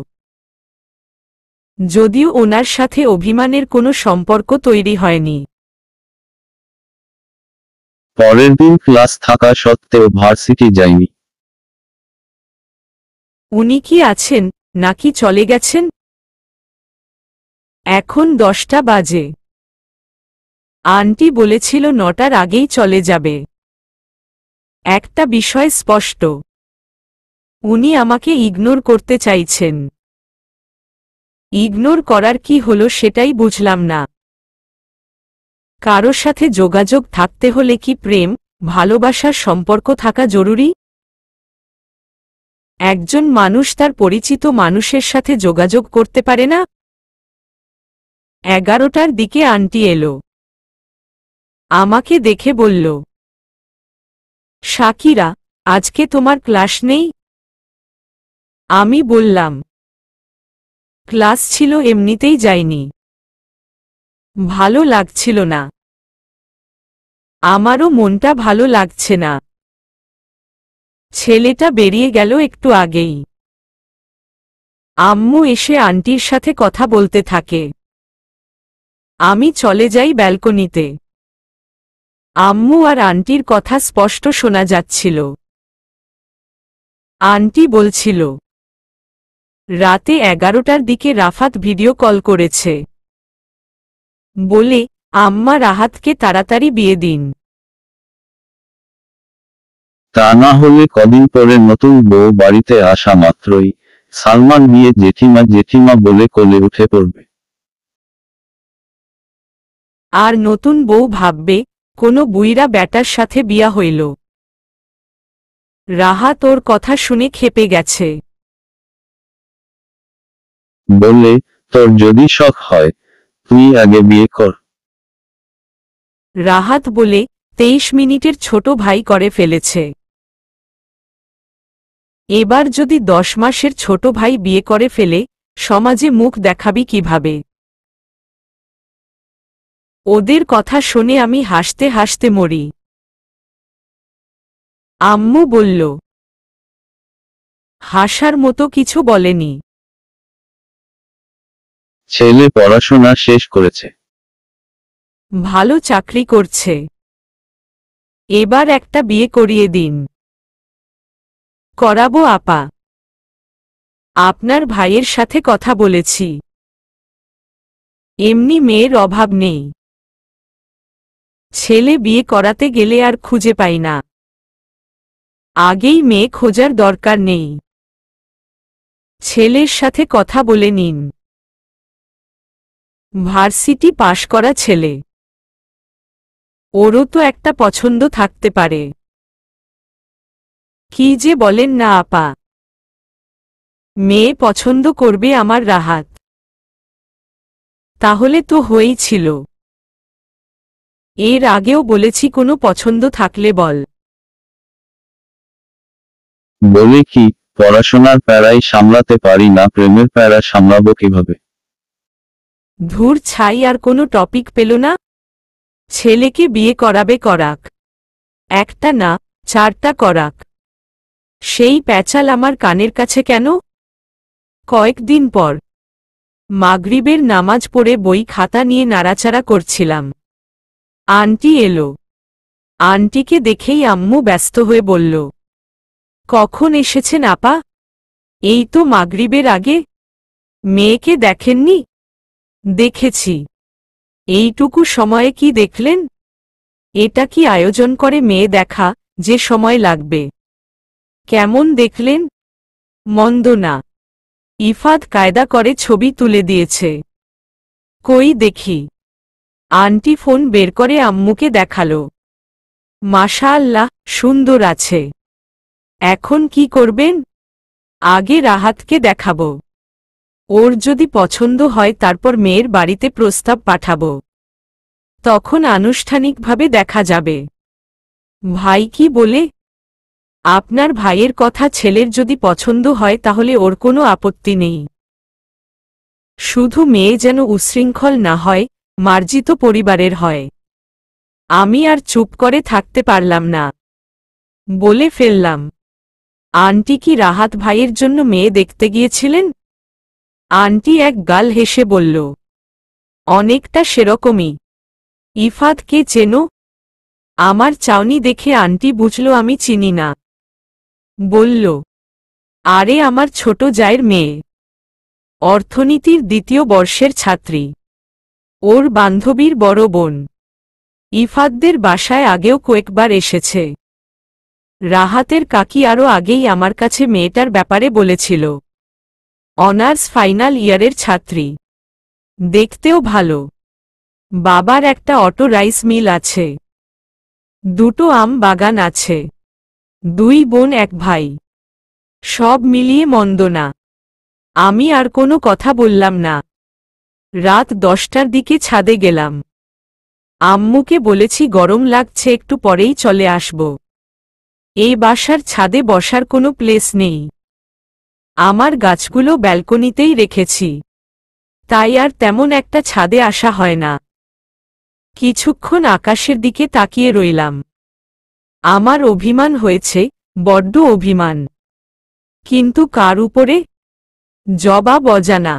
যদিও ওনার সাথে অভিমানের কোনো সম্পর্ক তৈরি হয়নি। পরের দিন ক্লাস থাকা সত্ত্বেও ভার্সিটি যায়নি। উনি কি আছেন নাকি চলে গেছেন? এখন 10টা বাজে। আন্টি বলেছিল 9টার আগেই চলে যাবে। একটা বিষয় স্পষ্ট, উনি আমাকে ইগনোর করতে চাইছেন। ইগনোর করার কি হলো সেটাই বুঝলাম না। কারো সাথে যোগাযোগ থাকতে হলে কি প্রেম, ভালোবাসার সম্পর্ক থাকা জরুরি? একজন মানুষ তার পরিচিত মানুষের সাথে যোগাযোগ করতে পারে না? 11টার দিকে আন্টি এলো। আমাকে দেখে বলল, শাকিরা, আজকে তোমার ক্লাস নেই? আমি বললাম, ক্লাস ছিল, এমনিতেই যাইনি। ভালো লাগছিল না। আমারও মনটা ভালো লাগছে না। ছেলেটা বেরিয়ে গেল একটু আগেই। আম্মু এসে আন্টির সাথে কথা বলতে থাকে। আমি চলে যাই ব্যালকনিতে। আম্মু আর আন্টির কথা স্পষ্ট শোনা যাচ্ছিল। আন্টি বলছিল, রাতে 11টার দিকে রাফাত ভিডিও কল করেছে। বলে, আম্মা রাহাতকে তাড়াতাড়ি বিয়ে দিন। তা না হলে কদিন পরে নতুন বউ বাড়িতে আসা মাত্রই সালমান গিয়ে জেঠিমা জেঠিমা বলে কোলে উঠে পড়বে। আর নতুন বউ ভাববে কোনো বুইরা ব্যাটার সাথে বিয়া হইল। রাহাত ওর কথা শুনে ক্ষেপে গেছে। বলে, তোর যদি শখ হয় তুই আগে বিয়ে কর। রাহাত বলে, 23 মিনিটের ছোট ভাই করে ফেলেছে। এবার যদি 10 মাসের ছোট ভাই বিয়ে করে ফেলে, সমাজে মুখ দেখাবি কিভাবে? ওদের কথা শুনে আমি হাসতে হাসতে মরি। আম্মু বলল, হাসার মতো কিছু বলেনি। ছেলে পড়াশোনা শেষ করেছে। ভালো চাকরি করছে। এবার একটা বিয়ে করিয়ে দিন। করাবো আপা। আপনার ভাইয়ের সাথে কথা বলেছি। এমনি মেয়ের অভাব নেই। ছেলে বিয়ে করাতে গেলে আর খুঁজে পাই না। আগেই মেয়ে খোঁজার দরকার নেই। ছেলের সাথে কথা বলে নিন। ভার্সিটি পাশ করা ছেলে। ওরও তো একটা পছন্দ থাকতে পারে। কি যে বলেন না আপা। মেয়ে পছন্দ করবে আমার রাহাত। তাহলে তো হয়েই ছিল। এর আগেও বলেছি কোনো পছন্দ থাকলে বল। বলে কি, পড়াশোনার প্যারাই সামলাতে পারি না, প্রেমের প্যারা সামলাবো কিভাবে? ধুর ছাই, আর কোনো টপিক পেল না। ছেলেকে বিয়ে করাবে করাক। একটা না, 4টা করাক। সেই প্যাচাল আমার কানের কাছে কেন? কয়েকদিন পর মাগরিবের নামাজ পড়ে বই খাতা নিয়ে নাড়াচাড়া করছিলাম। আন্টি এলো। আন্টিকে দেখেই আম্মু ব্যস্ত হয়ে বলল, কখন এসেছেন আপা? এই তো মাগরিবের আগে। মেয়েকে দেখেননি? দেখেছি। এইটুকু সময়ে কি দেখলেন? এটা কি আয়োজন করে মেয়ে দেখা, যে সময় লাগবে? কেমন দেখলেন? মন্দ না। ইফাত কায়দা করে ছবি তুলে দিয়েছে। কই দেখি। আন্টি ফোন বের করে আম্মুকে দেখালো। মাশাআল্লাহ, সুন্দর আছে। এখন কি করবেন? আগে রাহাতকে দেখাবো। ওর যদি পছন্দ হয় তারপর মেয়ের বাড়িতে প্রস্তাব পাঠাবো। তখন আনুষ্ঠানিকভাবে দেখা যাবে। ভাই কি বলে? আপনার ভাইয়ের কথা ছেলের যদি পছন্দ হয় তাহলে ওর কোনো আপত্তি নেই। শুধু মেয়ে যেন উচ্ছৃঙ্খল না হয়, মার্জিত পরিবারের হয়। আমি আর চুপ করে থাকতে পারলাম না। বলে ফেললাম, আন্টি কি রাহাত ভাইয়ের জন্য মেয়ে দেখতে গিয়েছিলেন? আন্টি এক গাল হেসে বলল, অনেকটা সেরকমই। ইফাতকে চেনো? আমার চাউনি দেখে আন্টি বুঝল আমি চিনি না। বলল, আরে আমার ছোট জায়ের মেয়ে। অর্থনীতির দ্বিতীয় বর্ষের ছাত্রী। ওর বান্ধবীর বড় বোন। ইফাতদের বাসায় আগেও কয়েকবার এসেছে। রাহাতের কাকি আরও আগেই আমার কাছে মেয়েটার ব্যাপারে বলেছিল। অনার্স ফাইনাল ইয়ারের ছাত্রী। দেখতেও ভালো। বাবার একটা অটো রাইস মিল আছে। দুটো আম বাগান আছে। 2 বোন 1 ভাই। সব মিলিয়ে মন্দ না। আমি আর কোনো কথা বললাম না। রাত 10টার দিকে ছাদে গেলাম। আম্মুকে বলেছি গরম লাগছে, একটু পরেই চলে আসব। এই বাসার ছাদে বসার কোনো প্লেস নেই। আমার গাছগুলো ব্যালকনিতেই রেখেছি। তাই আর তেমন একটা ছাদে আসা হয় না। কিছুক্ষণ আকাশের দিকে তাকিয়ে রইলাম। আমার অভিমান হয়েছে, বড্ড অভিমান। কিন্তু কার উপরে? জবাব অজানা।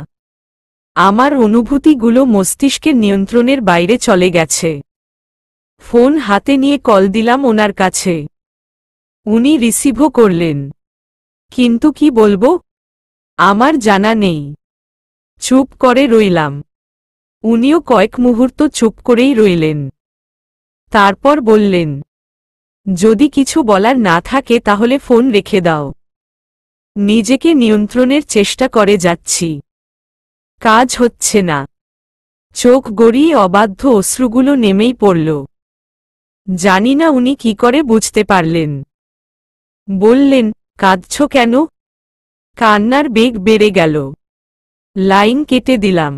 আমার অনুভূতিগুলো মস্তিষ্কের নিয়ন্ত্রণের বাইরে চলে গেছে। ফোন হাতে নিয়ে কল দিলাম ওনার কাছে। উনি রিসিভও করলেন। কিন্তু কি বলবো? আমার জানা নেই। চুপ করে রইলাম। উনিও কয়েক মুহূর্ত চুপ করেই রইলেন। তারপর বললেন, যদি কিছু বলার না থাকে তাহলে ফোন রেখে দাও। নিজেকে নিয়ন্ত্রণের চেষ্টা করে যাচ্ছি। কাজ হচ্ছে না। চোখ গড়িয়ে অবাধ্য অশ্রুগুলো নেমেই পড়ল। জানি না উনি কি করে বুঝতে পারলেন। বললেন, কাঁদছ কেন? কান্নার বেগ বেড়ে গেল। লাইন কেটে দিলাম।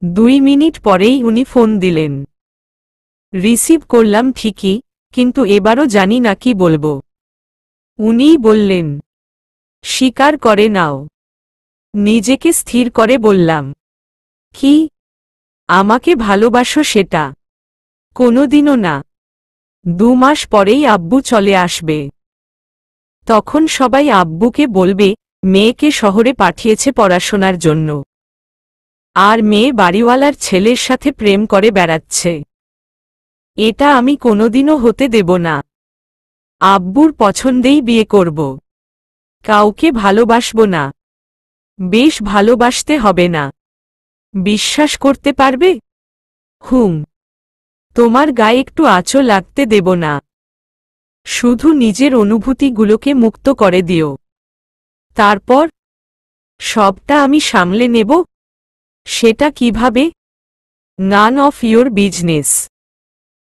2 মিনিট পরেই উনি ফোন দিলেন। রিসিভ করলাম ঠিকই, কিন্তু এবারও জানি না কি বলবো। উনিই বললেন, স্বীকার করে নাও। নিজেকে স্থির করে বললাম, কি? আমাকে ভালোবাসো সেটা? কোনোদিনও না। 2 মাস পরেই আব্বু চলে আসবে। তখন সবাই আব্বুকে বলবে মেয়েকে শহরে পাঠিয়েছে পড়াশোনার জন্য। আর মেয়ে বাড়িওয়ালার ছেলের সাথে প্রেম করে বেড়াচ্ছে। এটা আমি কোনোদিনও হতে দেব না। আব্বুর পছন্দেই বিয়ে করব। কাউকে ভালোবাসব না। বেশ ভালোবাসতে হবে না। বিশ্বাস করতে পারবে? তোমার গায়ে একটু আঁচও লাগতে দেব না। শুধু নিজের অনুভূতিগুলোকে মুক্ত করে দিও। তারপর সবটা আমি সামলে নেব। সেটা কিভাবে? None of your business.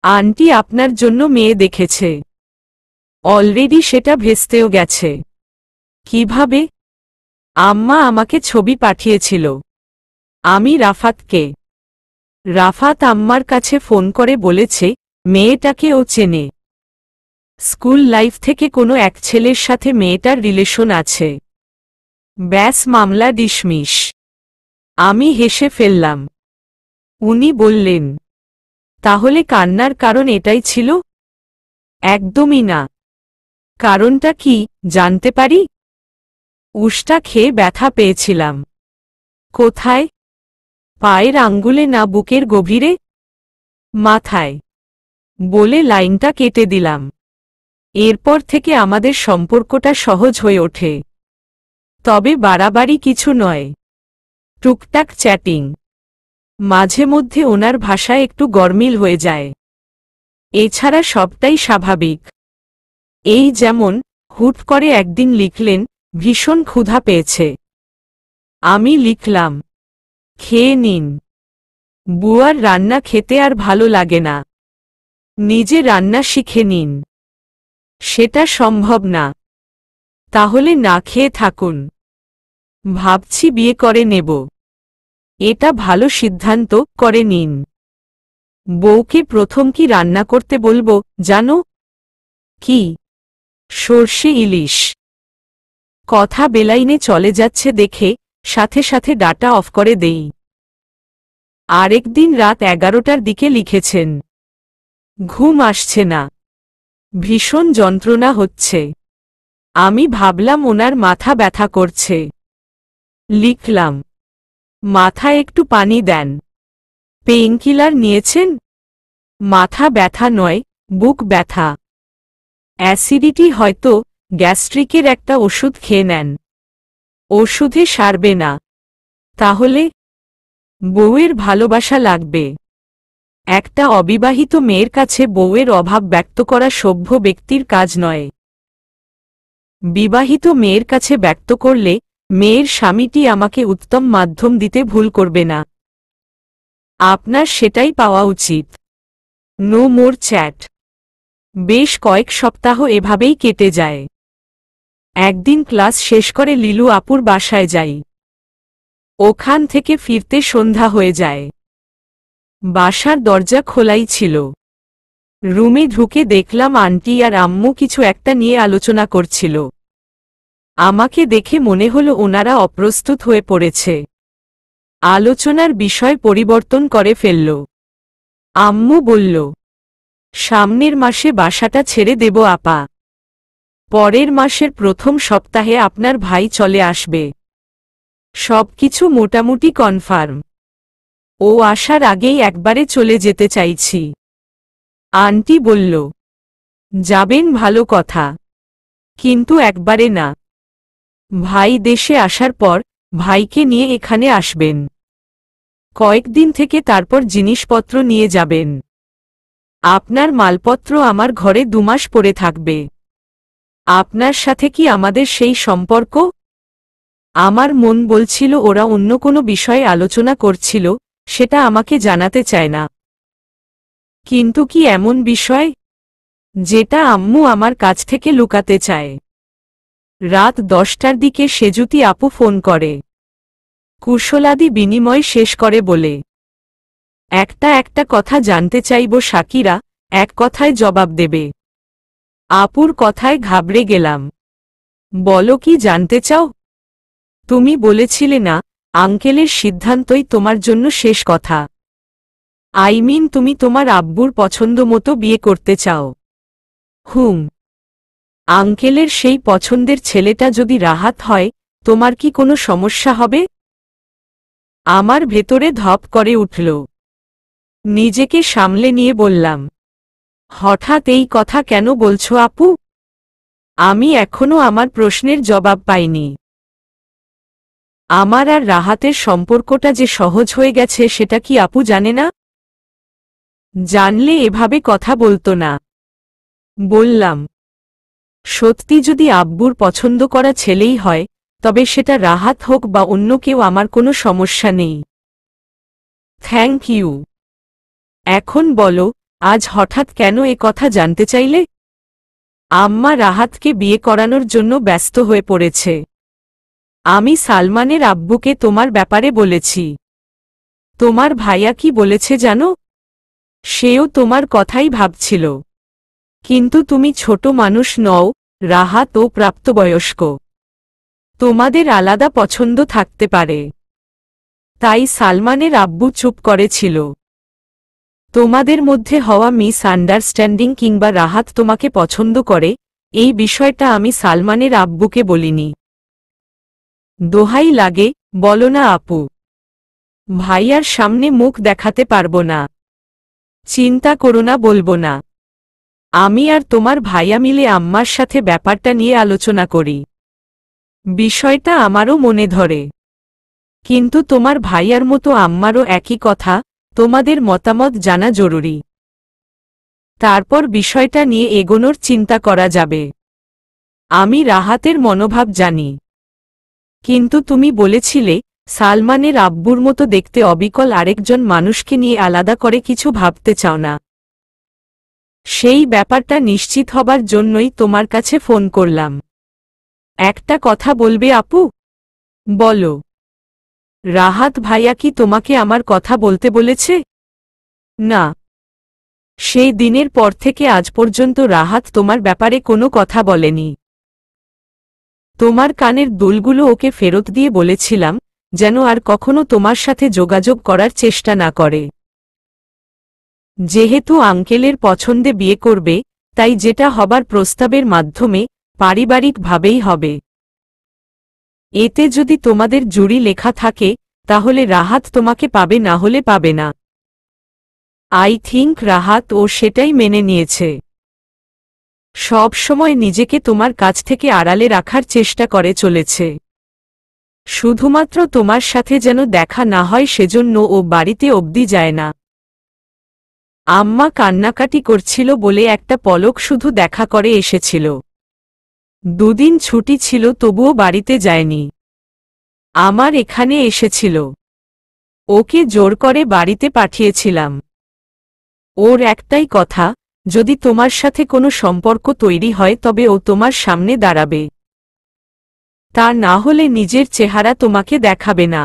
Aunty আপনার জন্য মেয়ে দেখেছে। অলরেডি সেটা ভেস্তেও গেছে। কিভাবে? আম্মা আমাকে ছবি পাঠিয়েছিল। আমি রাফাতকে। রাফাত আম্মার কাছে ফোন করে বলেছে মেয়েটাকে ও চেনে। স্কুল লাইফ থেকে কোনো এক ছেলের সাথে মেয়েটার রিলেশন আছে। ব্যাস, মামলা ডিসমিস। আমি হেসে ফেললাম। উনি বললেন, তাহলে কান্নার কারণ এটাই ছিল? একদমই না। কারণটা কি জানতে পারি? উষ্টা খেয়ে ব্যথা পেয়েছিলাম। কোথায়? পায়ের আঙ্গুলে না বুকের গভীরে? মাথায়। বলে লাইনটা কেটে দিলাম। এরপর থেকে আমাদের সম্পর্কটা সহজ হয়ে ওঠে। তবে বাড়াবাড়ি কিছু নয়। টুকটাক চ্যাটিং। মাঝে মধ্যে ওনার ভাষায় একটু গরমিল হয়ে যায়। এছাড়া সবটাই স্বাভাবিক। এই যেমন হুট করে একদিন লিখলেন, ভীষণ ক্ষুধা পেয়েছে। আমি লিখলাম, খেয়ে নিন। বুয়ার রান্না খেতে আর ভালো লাগে না। নিজে রান্না শিখে নিন। সেটা সম্ভব না। তাহলে না খেয়ে থাকুন। ভাবছি বিয়ে করে নেব। এটা ভালো সিদ্ধান্ত, করে নিন। বউকে প্রথম কি রান্না করতে বলবো জানো? কি? সর্ষে ইলিশ। কথা বেলাইনে চলে যাচ্ছে দেখে সাথে সাথে ডাটা অফ করে দেই। আরেকদিন রাত 11টার দিকে লিখেছেন, ঘুম আসছে না, ভীষণ যন্ত্রণা হচ্ছে। আমি ভাবলাম ওনার মাথা ব্যথা করছে। লিখলাম, মাথায় একটু পানি দেন। পেইনকিলার নিয়েছেন? মাথা ব্যথা নয়, বুক ব্যথা। অ্যাসিডিটি হয়তো, গ্যাস্ট্রিকের একটা ওষুধ খেয়ে নেন। ওষুধে সারবে না। তাহলে? বউয়ের ভালোবাসা লাগবে। একটা অবিবাহিত মেয়ের কাছে বউয়ের অভাব ব্যক্ত করা সভ্য ব্যক্তির কাজ নয়। বিবাহিত মেয়ের কাছে ব্যক্ত করলে মেয়ের স্বামীটি আমাকে উত্তম মাধ্যম দিতে ভুল করবে না। আপনার সেটাই পাওয়া উচিত। No more chat. বেশ কয়েক সপ্তাহ এভাবেই কেটে যায়। একদিন ক্লাস শেষ করে লিলু আপুর বাসায় যাই। ওখান থেকে ফিরতে সন্ধ্যা হয়ে যায়। বাসার দরজা খোলাই ছিল। রুমে ঢুকে দেখলাম আন্টি আর আম্মু কিছু একটা নিয়ে আলোচনা করছিল। আমাকে দেখে মনে হলো ওনারা অপ্রস্তুত হয়ে পড়েছে। আলোচনার বিষয় পরিবর্তন করে ফেলল। আম্মু বলল, সামনের মাসে বাসাটা ছেড়ে দেব আপা। পরের মাসের প্রথম সপ্তাহে আপনার ভাই চলে আসবে। সবকিছু মোটামুটি কনফার্ম। ও আসার আগেই একবারে চলে যেতে চাইছি। আন্টি বলল, যাবেন ভালো কথা, কিন্তু একবারে না। ভাই দেশে আসার পর ভাইকে নিয়ে এখানে আসবেন। কয়েকদিন থেকে তারপর জিনিসপত্র নিয়ে যাবেন। আপনার মালপত্র আমার ঘরে 2 মাস পড়ে থাকবে। আপনার সাথে কি আমাদের সেই সম্পর্ক? আমার মন বলছিল ওরা অন্য কোনো বিষয়ে আলোচনা করছিল, সেটা আমাকে জানাতে চায় না। কিন্তু কি এমন বিষয় যেটা আম্মু আমার কাছ থেকে লুকাতে চায়? রাত 10টার দিকে সেজুতি আপু ফোন করে। কুশলাদি বিনিময় শেষ করে বলে, একটা কথা জানতে চাইব শাকিরা, এক কথায় জবাব দেবে। আপুর কথায় ঘাবড়ে গেলাম। বলো কি জানতে চাও? তুমি বলেছিলে না, আঙ্কেলের সিদ্ধান্তই তোমার জন্য শেষ কথা। তুমি তোমার আব্বুর পছন্দ মতো বিয়ে করতে চাও। হুম। আঙ্কেলের সেই পছন্দের ছেলেটা যদি রাহাত হয়, তোমার কি কোনো সমস্যা হবে? আমার ভেতরে ধপ করে উঠল। নিজেকে সামলে নিয়ে বললাম, হঠাৎ এই কথা কেন বলছো আপু? আমি এখনো আমার প্রশ্নের জবাব পাইনি। আমার আর রাহাতের সম্পর্কটা যে সহজ হয়ে গেছে সেটা কি আপু জানে না? জানলে এভাবে কথা বলতো না। বললাম, সত্যি যদি আব্বুর পছন্দ করা ছেলেই হয়, তবে সেটা রাহাত হোক বা অন্য কেউ, আমার কোনো সমস্যা নেই। Thank you. এখন বলো, আজ হঠাৎ কেন এ কথা জানতে চাইলে? আম্মা রাহাতকে বিয়ে করানোর জন্য ব্যস্ত হয়ে পড়েছে। আমি সালমানের আব্বুকে তোমার ব্যাপারে বলেছি। তোমার ভাইয়া কি বলেছে জানো? সেও তোমার কথাই ভাবছিল। কিন্তু তুমি ছোট মানুষ নও, রাহাত ও প্রাপ্তবয়স্ক। তোমাদের আলাদা পছন্দ থাকতে পারে। তাই সালমানের আব্বু চুপ করেছিল। তোমাদের মধ্যে হওয়া মিস আন্ডারস্ট্যান্ডিং কিংবা রাহাত তোমাকে পছন্দ করে, এই বিষয়টা আমি সালমানের আব্বুকে বলিনি। দোহাই লাগে, বলো না আপু। ভাইয়ার সামনে মুখ দেখাতে পারবো না। চিন্তা করো না, বলবো না। আমি আর তোমার ভাইয়া মিলে আম্মার সাথে ব্যাপারটা নিয়ে আলোচনা করি। বিষয়টা আমারও মনে ধরে। কিন্তু তোমার ভাইয়ার মতো আম্মারও একই কথা, তোমাদের মতামত জানা জরুরি। তারপর বিষয়টা নিয়ে এগোনোর চিন্তা করা যাবে। আমি রাহাতের মনোভাব জানি। কিন্তু তুমি বলেছিলে, সালমানের আব্বুর মতো দেখতে অবিকল আরেকজন মানুষকে নিয়ে আলাদা করে কিছু ভাবতে চাও না। সেই ব্যাপারটা নিশ্চিত হবার জন্যই তোমার কাছে ফোন করলাম। একটা কথা বলবে আপু? বলো। রাহাত ভাইয়া কি তোমাকে আমার কথা বলতে বলেছে? না। সেই দিনের পর থেকে আজ পর্যন্ত রাহাত তোমার ব্যাপারে কোনো কথা বলেনি। তোমার কানের দুলগুলো ওকে ফেরত দিয়ে বলেছিলাম যেন আর কখনো তোমার সাথে যোগাযোগ করার চেষ্টা না করে। যেহেতু আঙ্কেলের পছন্দে বিয়ে করবে, তাই যেটা হবার প্রস্তাবের মাধ্যমে পারিবারিকভাবেই হবে। এতে যদি তোমাদের জুরি লেখা থাকে তাহলে রাহাত তোমাকে পাবে, না হলে পাবে না। আই থিংক রাহাত ও সেটাই মেনে নিয়েছে। সব সময় নিজেকে তোমার কাছ থেকে আড়ালে রাখার চেষ্টা করে চলেছে। শুধুমাত্র তোমার সাথে যেন দেখা না হয় সেজন্য ও বাড়িতে অবধি যায় না। আম্মা কান্নাকাটি করছিল বলে একটা পলক শুধু দেখা করে এসেছিল। দুদিন ছুটি ছিল তবুও বাড়িতে যায়নি। আমার এখানে এসেছিল। ওকে জোর করে বাড়িতে পাঠিয়েছিলাম। ওর একটাই কথা, যদি তোমার সাথে কোনো সম্পর্ক তৈরি হয় তবে ও তোমার সামনে দাঁড়াবে। তা না হলে নিজের চেহারা তোমাকে দেখাবে না।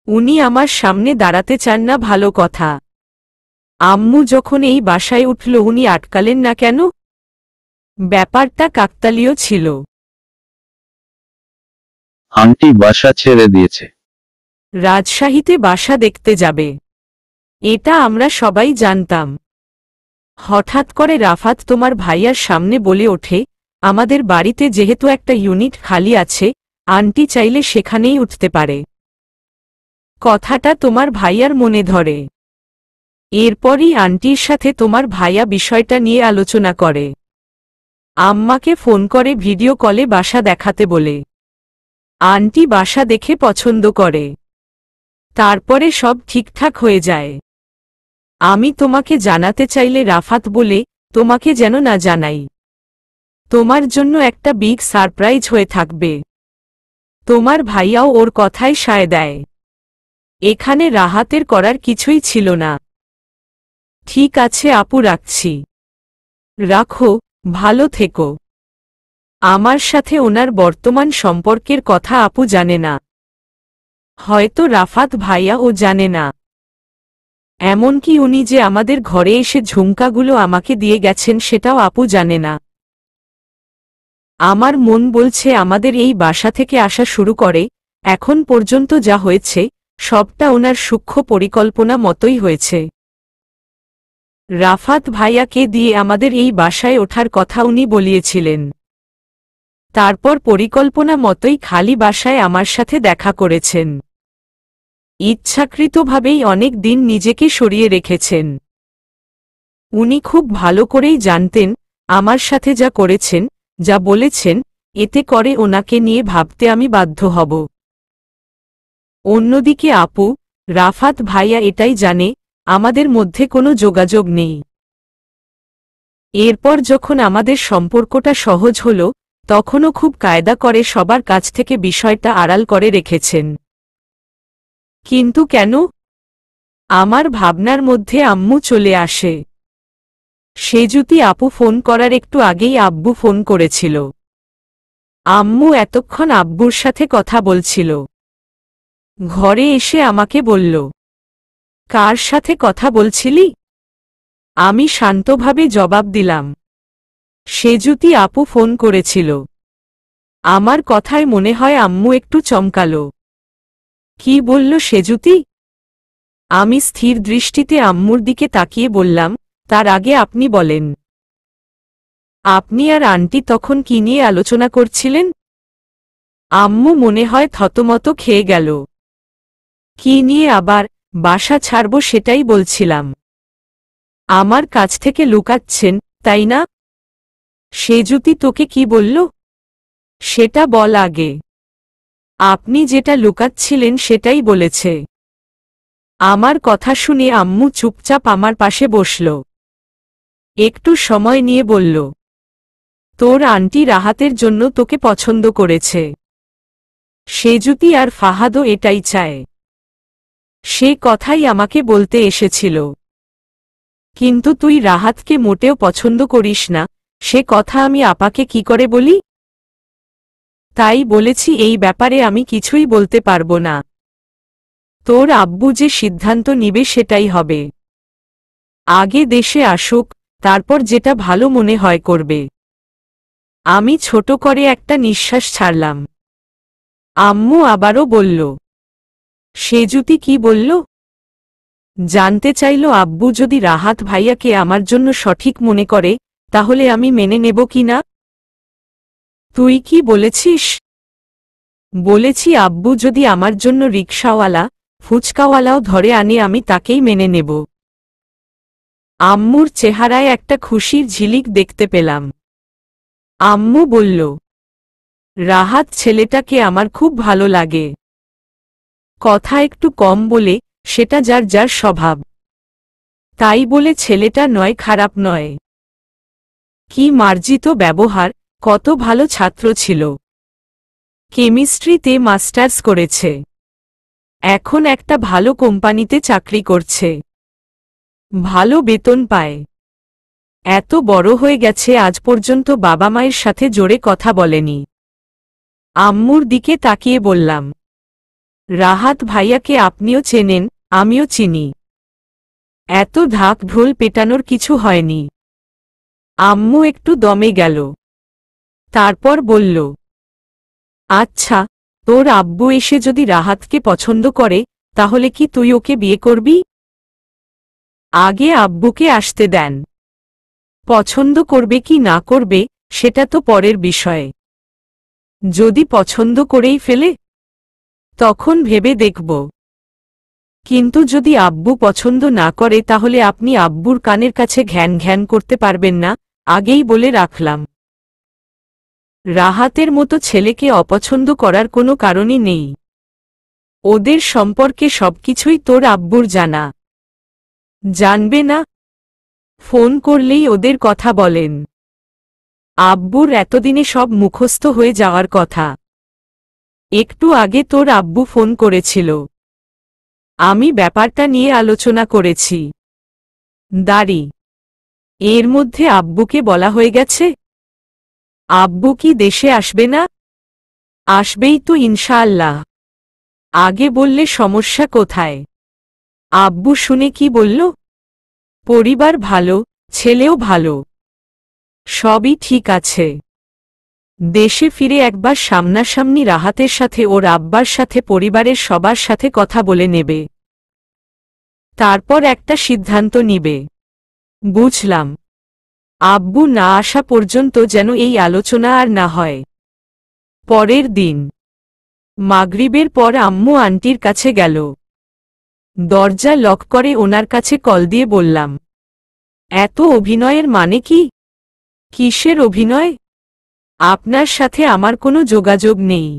উনি আমার সামনে দাঁড়াতে চান না, ভালো কথা। আম্মু যখন এই বাসায় উঠল উনি আটকালেন না কেন? ব্যাপারটা কাকতালীয় ছিল। আন্টি বাসা ছেড়ে দিয়েছে। রাজশাহীতে বাসা দেখতে যাবে, এটা আমরা সবাই জানতাম। হঠাৎ করে রাফাত তোমার ভাইয়ার সামনে বলে ওঠে, আমাদের বাড়িতে যেহেতু একটা ইউনিট খালি আছে, আন্টি চাইলে সেখানেই উঠতে পারে। কথাটা তোমার ভাইয়ার মনে ধরে। এরপরই আন্টির সাথে তোমার ভাইয়া বিষয়টা নিয়ে আলোচনা করে। আম্মাকে ফোন করে ভিডিও কলে বাসা দেখাতে বলে। আন্টি বাসা দেখে পছন্দ করে। তারপরে সব ঠিকঠাক হয়ে যায়। আমি তোমাকে জানাতে চাইলে রাফাত বলে, তোমাকে যেন না জানাই। তোমার জন্য একটা বিগ সারপ্রাইজ হয়ে থাকবে। তোমার ভাইয়াও ওর কথায় সায় দেয়। এখানে রাহাতের করার কিছুই ছিল না। ঠিক আছে আপু, রাখছি। রাখো, ভালো থেকো। আমার সাথে ওনার বর্তমান সম্পর্কের কথা আপু জানে না। হয়তো রাফাত ভাইয়া ও জানে না। এমনকি উনি যে আমাদের ঘরে এসে ঝুমকাগুলো আমাকে দিয়ে গেছেন সেটাও আপু জানে না। আমার মন বলছে আমাদের এই বাসা থেকে আসা শুরু করে, এখন পর্যন্ত যা হয়েছে সবটা ওনার সূক্ষ্ম পরিকল্পনা মতোই হয়েছে। রাফাত ভাইয়াকে দিয়ে আমাদের এই বাসায় ওঠার কথা উনি বলিয়েছিলেন। তারপর পরিকল্পনা মতোই খালি বাসায় আমার সাথে দেখা করেছেন। ইচ্ছাকৃতভাবেই অনেক দিন নিজেকে সরিয়ে রেখেছেন। উনি খুব ভালো করেই জানতেন আমার সাথে যা করেছেন, যা বলেছেন, এতে করে ওনাকে নিয়ে ভাবতে আমি বাধ্য হব। অন্যদিকে আপু, রাফাত ভাইয়া এটাই জানে আমাদের মধ্যে কোনো যোগাযোগ নেই। এরপর যখন আমাদের সম্পর্কটা সহজ হল তখনও খুব কায়দা করে সবার কাছ থেকে বিষয়টা আড়াল করে রেখেছেন। কিন্তু কেন? আমার ভাবনার মধ্যে আম্মু চলে আসে। সেজুতি আপু ফোন করার একটু আগেই আব্বু ফোন করেছিল। আম্মু এতক্ষণ আব্বুর সাথে কথা বলছিল। ঘরে এসে আমাকে বলল, কার সাথে কথা বলছিলি? আমি শান্তভাবে জবাব দিলাম, সেজুতি আপু ফোন করেছিল। আমার কথায় মনে হয় আম্মু একটু চমকালো। কি বলল সেজুতি? আমি স্থির দৃষ্টিতে আম্মুর দিকে তাকিয়ে বললাম, তার আগে আপনি বলেন। আপনি আর আন্টি তখন কি নিয়ে আলোচনা করছিলেন? আম্মু মনে হয় থতমত খেয়ে গেল। কি নিয়ে আবার? বাসা ছাড়ব সেটাই বলছিলাম। আমার কাছ থেকে লুকাচ্ছেন, তাই না? সেজুতি তোকে কি বলল? সেটা বল আগে। আপনি যেটা লুকাচ্ছিলেন সেটাই বলেছে। আমার কথা শুনে আম্মু চুপচাপ আমার পাশে বসল। একটু সময় নিয়ে বলল, তোর আন্টি রাহাতের জন্য তোকে পছন্দ করেছে। সেজুতি আর ফাহাদও এটাই চায়। সে কথাই আমাকে বলতে এসেছিল। কিন্তু তুই রাহাতকে মোটেও পছন্দ করিস না, সে কথা আমি আপাকে কি করে বলি? তাই বলেছি এই ব্যাপারে আমি কিছুই বলতে পারবো না। তোর আব্বু যে সিদ্ধান্ত নিবে সেটাই হবে। আগে দেশে আসুক, তারপর যেটা ভালো মনে হয় করবে। আমি ছোট করে একটা নিঃশ্বাস ছাড়লাম। আম্মু আবারও বলল। সেজুতি কি বলল? জানতে চাইল আব্বু যদি রাহাত ভাইয়াকে আমার জন্য সঠিক মনে করে তাহলে আমি মেনে নেব কি না। তুই কি বলেছিস? বলেছি আব্বু যদি আমার জন্য রিকশাওয়ালা, ফুচকাওয়ালাও ধরে আনে আমি তাকেই মেনে নেব। আম্মুর চেহারায় একটা খুশির ঝিলিক দেখতে পেলাম। আম্মু বলল, রাহাত ছেলেটাকে আমার খুব ভালো লাগে। কথা একটু কম বলে, সেটা যার যার স্বভাব। তাই বলে ছেলেটা নয় খারাপ নয়। কি মার্জিত ব্যবহার, কত ভালো ছাত্র ছিল। কেমিস্ট্রিতে মাস্টার্স করেছে। এখন একটা ভালো কোম্পানিতে চাকরি করছে। ভালো বেতন পায়। এত বড় হয়ে গেছে আজ পর্যন্ত বাবা মায়ের সাথে জোরে কথা বলেনি। আম্মুর দিকে তাকিয়ে বললাম, রাহাত ভাইয়াকে আপনিও চেনেন, আমিও চিনি। এত ঢাক ঢোল পেটানোর কিছু হয়নি। আম্মু একটু দমে গেল। তারপর বলল, আচ্ছা, তোর আব্বু এসে যদি রাহাতকে পছন্দ করে তাহলে কি তুই ওকে বিয়ে করবি? আগে আব্বুকে আসতে দেন। পছন্দ করবে কি না করবে সেটা তো পরের বিষয়। যদি পছন্দ করেই ফেলে তখন ভেবে দেখব। কিন্তু যদি আব্বু পছন্দ না করে তাহলে আপনি আব্বুর কানের কাছে ঘ্যান ঘ্যান করতে পারবেন না, আগেই বলে রাখলাম। রাহাতের মতো ছেলেকে অপছন্দ করার কোনো কারণই নেই। ওদের সম্পর্কে সবকিছুই তোর আব্বুর জানা। জানবে না? ফোন করলেই ওদের কথা বলেন। আব্বুর এতদিনে সব মুখস্থ হয়ে যাওয়ার কথা। একটু আগে তোর আব্বু ফোন করেছিল। আমি ব্যাপারটা নিয়ে আলোচনা করেছি। দাঁড়ি, এর মধ্যে আব্বুকে বলা হয়ে গেছে? আব্বু কি দেশে আসবে না? আসবেই তো ইনশাআল্লাহ। আগে বললে সমস্যা কোথায়? আব্বু শুনে কি বলল? পরিবার ভালো, ছেলেও ভালো। সবই ঠিক আছে। দেশে ফিরে একবার সামনাসামনি রাহাতের সাথে ওর আব্বার সাথে পরিবারের সবার সাথে কথা বলে নেবে। তারপর একটা সিদ্ধান্ত নিবে। বুঝলাম। আব্বু না আসা পর্যন্ত যেন এই আলোচনা আর না হয়। পরের দিন মাগরিবের পর আম্মু আন্টির কাছে গেল। দরজা লক করে ওনার কাছে কল দিয়ে বললাম, এত অভিনয়ের মানে কি? কিসের অভিনয়? আপনার সাথে আমার কোনো যোগাযোগ নেই।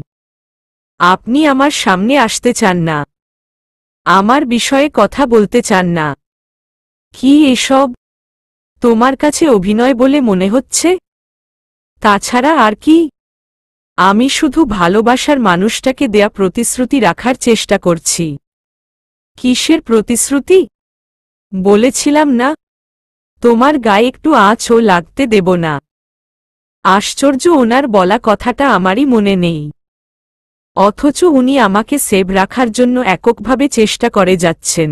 আপনি আমার সামনে আসতে চান না। আমার বিষয়ে কথা বলতে চান না। কি এসব? তোমার কাছে অভিনয় বলে মনে হচ্ছে? তাছাড়া আর কি? আমি শুধু ভালোবাসার মানুষটাকে দেয়া প্রতিশ্রুতি রাখার চেষ্টা করছি। কিসের প্রতিশ্রুতি? বলেছিলাম না, তোমার গায়ে একটু আঁচও লাগতে দেব না। আশ্চর্য, ওনার বলা কথাটা আমারই মনে নেই। অথচ উনি আমাকে সেভ রাখার জন্য এককভাবে চেষ্টা করে যাচ্ছেন।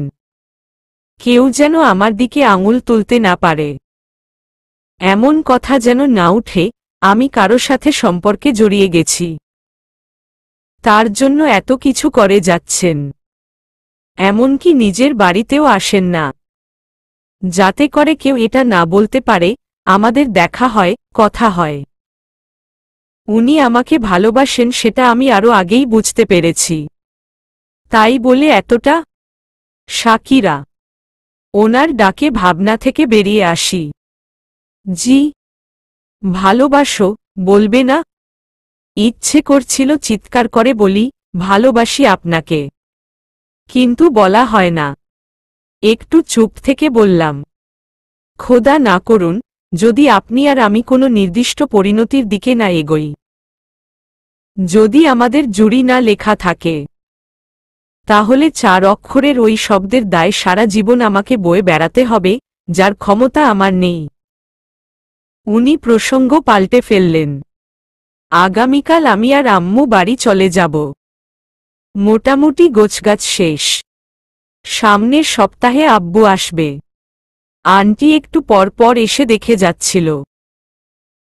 কেউ যেন আমার দিকে আঙুল তুলতে না পারে। এমন কথা যেন না উঠে আমি কারো সাথে সম্পর্কে জড়িয়ে গেছি। তার জন্য এত কিছু করে যাচ্ছেন। এমনকি নিজের বাড়িতেও আসেন না, যাতে করে কেউ এটা না বলতে পারে আমাদের দেখা হয়, কথা হয়। উনি আমাকে ভালোবাসেন সেটা আমি আরো আগেই বুঝতে পেরেছি। তাই বলে এতটা? শাকিরা। ওনার ডাকে ভাবনা থেকে বেরিয়ে আসি। জি। ভালোবাসো, বলবে না? ইচ্ছে করছিল চিৎকার করে বলি, ভালোবাসি আপনাকে। কিন্তু বলা হয় না। একটু চুপ থেকে বললাম, খোদা না করুন যদি আপনি আর আমি কোনো নির্দিষ্ট পরিণতির দিকে না এগোই। যদি আমাদের জুড়ি না লেখা থাকে তাহলে 4 অক্ষরের ওই শব্দের দায় সারা জীবন আমাকে বয়ে বেড়াতে হবে, যার ক্ষমতা আমার নেই। উনি প্রসঙ্গ পাল্টে ফেললেন। আগামীকাল আমি আর আম্মু বাড়ি চলে যাব। মোটামুটি গোছগাছ শেষ। সামনের সপ্তাহে আব্বু আসবে। আন্টি একটু পর পর এসে দেখে যাচ্ছিল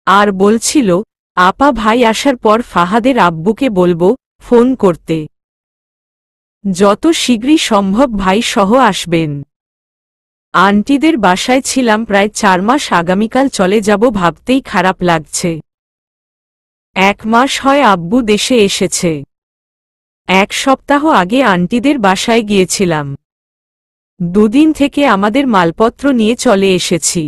আর বলছিল, আপা ভাই আসার পর ফাহাদের আব্বুকে বলবো ফোন করতে, যত শীঘ্রই সম্ভব ভাই সহ আসবেন। আন্টিদের বাসায় ছিলাম প্রায় 4 মাস, আগামীকাল চলে যাব ভাবতেই খারাপ লাগছে। 1 মাস হয় আব্বু দেশে এসেছে। 1 সপ্তাহ আগে আন্টিদের বাসায় গিয়েছিলাম। 2 দিন থেকে আমাদের মালপত্র নিয়ে চলে এসেছি।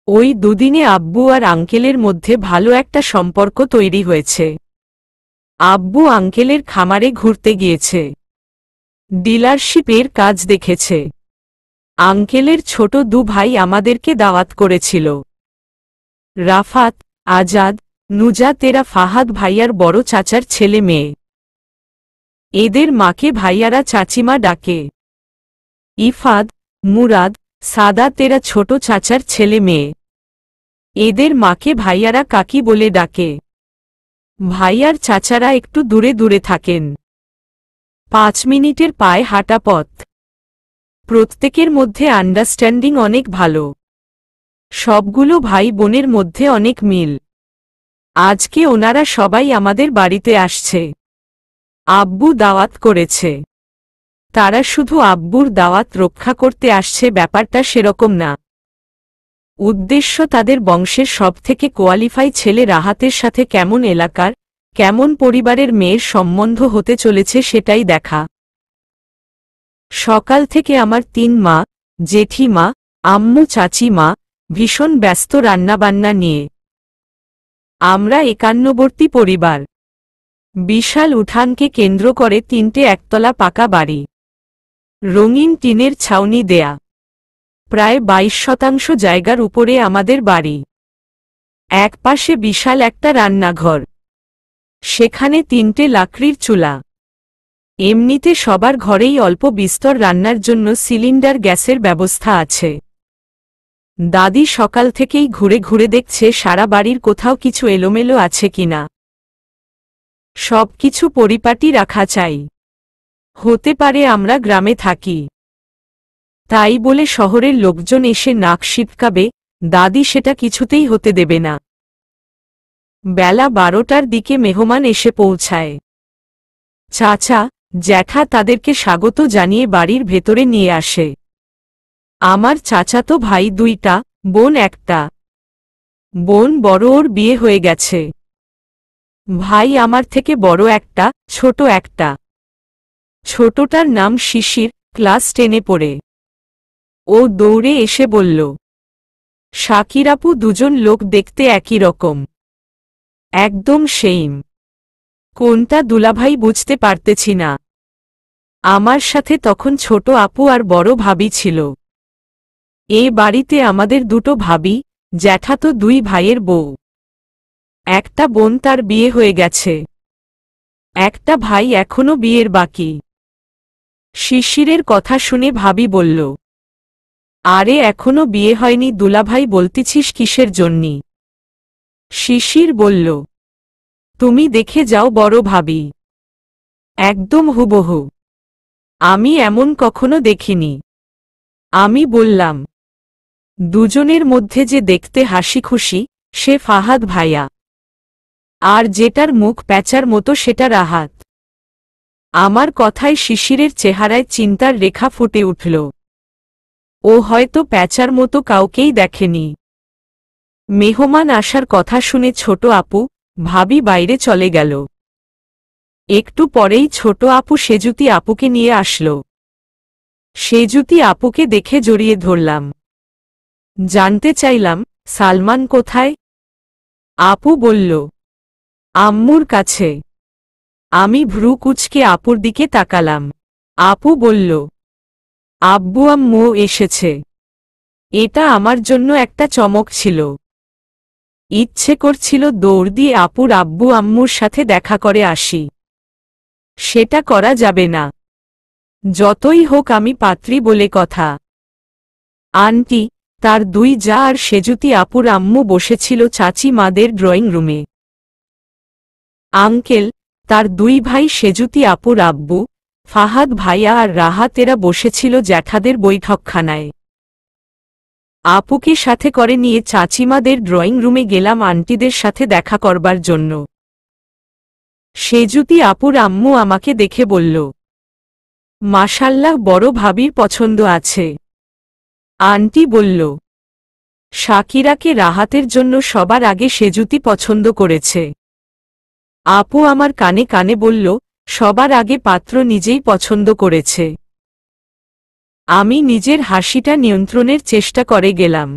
ওই 2 দিনে আব্বু আর আঙ্কেলের মধ্যে ভালো একটা সম্পর্ক তৈরি হয়েছে। আব্বু আঙ্কেলের খামারে ঘুরতে গিয়েছে, ডিলারশিপের কাজ দেখেছে। আঙ্কেলের ছোট 2 ভাই আমাদেরকে দাওয়াত করেছিল। রাফাত, আজাদ, নুজাত এরা ফাহাদ ভাইয়ার বড় চাচার ছেলে মেয়ে। এদের মাকে ভাইয়ারা চাচিমা ডাকে। ইফাদ, মুরাদ, সাদাত এরা ছোট চাচার ছেলে মেয়ে। এদের মাকে ভাইয়ারা কাকি বলে ডাকে। ভাইয়ার চাচারা একটু দূরে দূরে থাকেন, 5 মিনিটের পায়ে হাঁটা পথ। প্রত্যেকের মধ্যে আন্ডারস্ট্যান্ডিং অনেক ভালো। সবগুলো ভাই বোনের মধ্যে অনেক মিল। আজকে ওনারা সবাই আমাদের বাড়িতে আসছে। আব্বু দাওয়াত করেছে। তারা শুধু আব্বুর দাওয়াত রক্ষা করতে আসছে ব্যাপারটা সেরকম না। উদ্দেশ্য তাদের বংশের সবথেকে কোয়ালিফাই ছেলে রাহাতের সাথে কেমন এলাকার, কেমন পরিবারের মেয়ের সম্বন্ধ হতে চলেছে সেটাই দেখা। সকাল থেকে আমার 3 মা, জেঠিমা, আম্মু, চাচিমা ভীষণ ব্যস্ত রান্নাবান্না নিয়ে। আমরা একান্নবর্তী পরিবার। বিশাল উঠানকে কেন্দ্র করে 3টে একতলা পাকা বাড়ি, রঙিন টিনের ছাউনি দেয়া। প্রায় 22% জায়গার উপরে আমাদের বাড়ি। এক পাশে বিশাল একটা রান্নাঘর, সেখানে 3টে লাকড়ির চুলা। এমনিতে সবার ঘরেই অল্প বিস্তর রান্নার জন্য সিলিন্ডার গ্যাসের ব্যবস্থা আছে। দাদি সকাল থেকেই ঘুরে ঘুরে দেখছে সারা বাড়ির কোথাও কিছু এলোমেলো আছে কিনা। সবকিছু পরিপাটি রাখা চাই। হতে পারে আমরা গ্রামে থাকি, তাই বলে শহরের লোকজন এসে নাক সিটকাবে, দাদি সেটা কিছুতেই হতে দেবে না। বেলা 12টার দিকে মেহমান এসে পৌঁছায়। চাচা, জ্যাঠা তাদেরকে স্বাগত জানিয়ে বাড়ির ভেতরে নিয়ে আসে। আমার চাচাতো ভাই 2টা, বোন 1টা। বোন বড়, ওর বিয়ে হয়ে গেছে। ভাই আমার থেকে বড় একটা, ছোট একটা। ছোটটার নাম শিশির, ক্লাস 10-এ পড়ে। ও দৌড়ে এসে বলল, শাকির আপু, 2জন লোক দেখতে একই রকম, একদম সেইম। কোনটা দুলাভাই বুঝতে পারতেছি না। আমার সাথে তখন ছোট আপু আর বড় ভাবি ছিল। এ বাড়িতে আমাদের 2টো ভাবি, জ্যাঠাতো 2 ভাইয়ের বউ। একটা বোন, তার বিয়ে হয়ে গেছে। একটা ভাই এখনো বিয়ের বাকি। শিশিরের কথা শুনে ভাবি বলল, আরে এখনো বিয়ে হয়নি দুলাভাই, বলতিছিস কিসের জন্যি? শিশির বলল, তুমি দেখে যাও বড় ভাবি, একদম হুবহু। আমি এমন কখনো দেখিনি। আমি বললাম, 2জনের মধ্যে যে দেখতে হাসি খুশি সে ফাহাদ ভাইয়া, আর যেটার মুখ প্যাঁচার মতো সেটা রাহাত। আমার কথায় শিশিরের চেহারায় চিন্তার রেখা ফুটে উঠল। ও হয়তো প্যাঁচার মতো কাউকেই দেখেনি। মেহমান আসার কথা শুনে ছোট আপু, ভাবি বাইরে চলে গেল। একটু পরেই ছোট আপু সেজুতি আপুকে নিয়ে আসলো। সেজুতি আপুকে দেখে জড়িয়ে ধরলাম। জানতে চাইলাম, সালমান কোথায়? আপু বলল, আম্মুর কাছে। আমি ভ্রু কুঁচকে আপুর দিকে তাকালাম। আপু বলল, আব্বু আম্মু এসেছে। এটা আমার জন্য একটা চমক ছিল। ইচ্ছে করছিল দৌড় দিয়ে আপুর আব্বু আম্মুর সাথে দেখা করে আসি। সেটা করা যাবে না। যতই হোক আমি পাত্রী বলে কথা। আন্টি, তার দুই জা আর সেজুতি আপুর আম্মু বসেছিল চাচি মাদের ড্রয়িং রুমে। আঙ্কেল, তার দুই ভাই সেজুতি আপুর আব্বু, ফাহাদ ভাইয়া আর রাহাতেরা বসেছিল জ্যাঠাদের বৈঠকখানায়। আপুকে সাথে করে নিয়ে চাচিমাদের ড্রয়িং রুমে গেলাম আন্টিদের সাথে দেখা করবার জন্য। সেজুতি আপুর আম্মু আমাকে দেখে বলল, মাশাল্লাহ, বড় ভাবির পছন্দ আছে। আন্টি বলল, শাকিরাকে রাহাতের জন্য সবার আগে সেজুতি পছন্দ করেছে। আপু আমার কানে কানে বলল, সবার আগে পাত্র নিজেই পছন্দ করেছে। আমি নিজের হাসিটা নিয়ন্ত্রণের চেষ্টা করে গেলাম।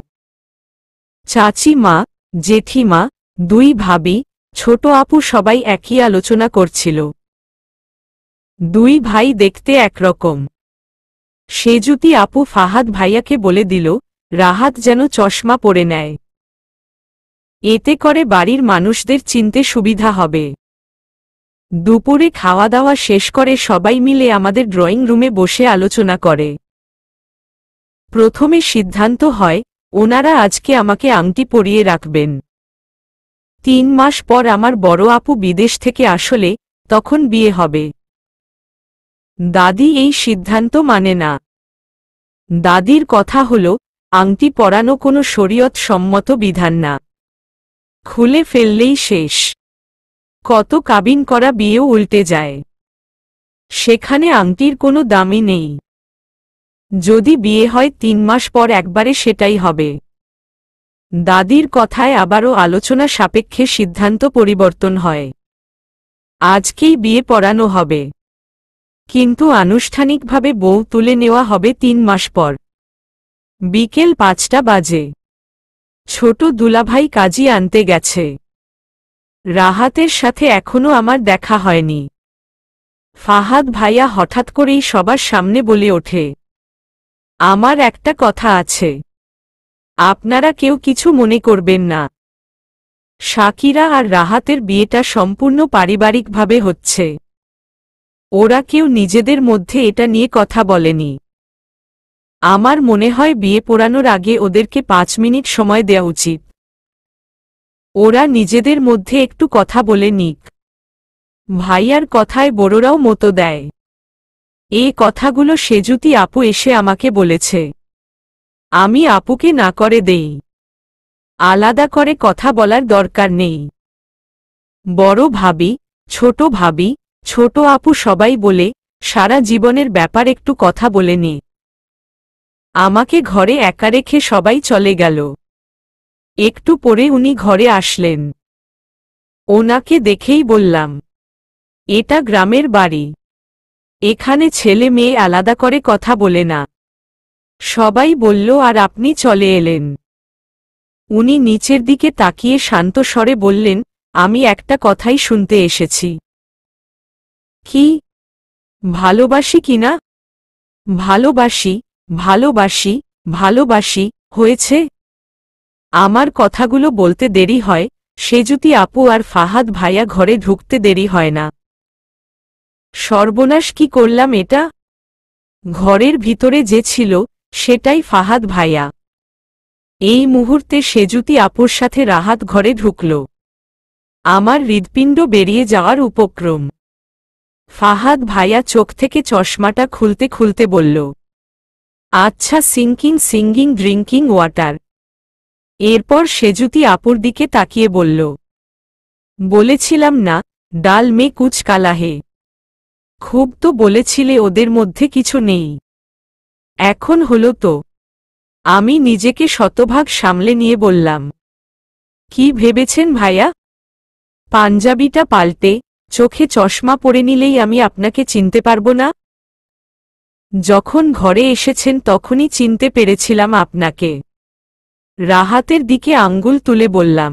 চাচি মা, জেঠিমা, দুই ভাবি, ছোট আপু সবাই একই আলোচনা করছিল। দুই ভাই দেখতে একরকম। সেজুতি আপু ফাহাদ ভাইয়াকে বলে দিল, রাহাত যেন চশমা পরে নেয়। এতে করে বাড়ির মানুষদের চিনতে সুবিধা হবে। দুপুরে খাওয়া দাওয়া শেষ করে সবাই মিলে আমাদের ড্রয়িং রুমে বসে আলোচনা করে। প্রথমে সিদ্ধান্ত হয়, ওনারা আজকে আমাকে আংটি পরিয়ে রাখবেন। 3 মাস পর আমার বড় আপু বিদেশ থেকে আসলে তখন বিয়ে হবে। দাদি এই সিদ্ধান্ত মানে না। দাদির কথা হল, আংটি পরানো কোনো শরীয়ত সম্মত বিধান না। খুলে ফেললেই শেষ। কত কাবিন করা বিয়েও উল্টে যায়। সেখানে আংটির কোনো দামই নেই। যদি বিয়ে হয় 3 মাস পর একবারে সেটাই হবে। দাদির কথায় আবারও আলোচনা সাপেক্ষে সিদ্ধান্ত পরিবর্তন হয়। আজকেই বিয়ে পড়ানো হবে, কিন্তু আনুষ্ঠানিকভাবে বউ তুলে নেওয়া হবে 3 মাস পর। বিকেল 5টা বাজে। ছোট দুলাভাই কাজী আনতে গেছে। রাহাতের সাথে এখনো আমার দেখা হয়নি। ফাহাদ ভাইয়া হঠাৎ করেই সবার সামনে বলে ওঠে, আমার একটা কথা আছে, আপনারা কেউ কিছু মনে করবেন না। শাকিরা আর রাহাতের বিয়েটা সম্পূর্ণ পারিবারিকভাবে হচ্ছে। ওরা কেউ নিজেদের মধ্যে এটা নিয়ে কথা বলেনি। আমার মনে হয় বিয়ে পড়ানোর আগে ওদেরকে 5 মিনিট সময় দেওয়া উচিত। ওরা নিজেদের মধ্যে একটু কথা বলে নিক। ভাইয়ার কথায় বড়রাও মতো দেয়। এই কথাগুলো সেজুতি আপু এসে আমাকে বলেছে। আমি আপুকে না করে দেই। আলাদা করে কথা বলার দরকার নেই। বড় ভাবি, ছোট আপু সবাই বলে, সারা জীবনের ব্যাপার একটু কথা বলে নে। আমাকে ঘরে একা রেখে সবাই চলে গেল। একটু পরে উনি ঘরে আসলেন। ওনাকে দেখেই বললাম, এটা গ্রামের বাড়ি। এখানে ছেলে মেয়ে আলাদা করে কথা বলে না। সবাই বলল, আর আপনি চলে এলেন। উনি নিচের দিকে তাকিয়ে শান্ত স্বরে বললেন, আমি একটা কথাই শুনতে এসেছি। কি? ভালোবাসি কিনা? ভালোবাসি, ভালোবাসি, ভালোবাসি, হয়েছে? আমার কথাগুলো বলতে দেরি হয়, সেজুতি আপু আর ফাহাদ ভাইয়া ঘরে ঢুকতে দেরি হয় না। সর্বনাশ, কি করলাম এটা? ঘরের ভিতরে যে ছিল, সেটাই ফাহাদ ভাইয়া। এই মুহূর্তে সেজুতি আপুর সাথে রাহাত ঘরে ঢুকল। আমার হৃৎপিণ্ড বেরিয়ে যাওয়ার উপক্রম। ফাহাদ ভাইয়া চোখ থেকে চশমাটা খুলতে খুলতে বলল, আচ্ছা, সিঙ্গিং ড্রিঙ্কিং ওয়াটার। এরপর সেজুতি আপুর দিকে তাকিয়ে বলল, বলেছিলাম না, ডাল মে কুচ কালা হে। খুব তো বলেছিলে ওদের মধ্যে কিছু নেই। এখন হলো তো। আমি নিজেকে শতভাগ সামলে নিয়ে বললাম, কি ভেবেছেন ভাইয়া? পাঞ্জাবিটা পাল্টে চোখে চশমা পরে নিলেই আমি আপনাকে চিনতে পারব না? যখন ঘরে এসেছেন তখনই চিনতে পেরেছিলাম আপনাকে। রাহাতের দিকে আঙ্গুল তুলে বললাম,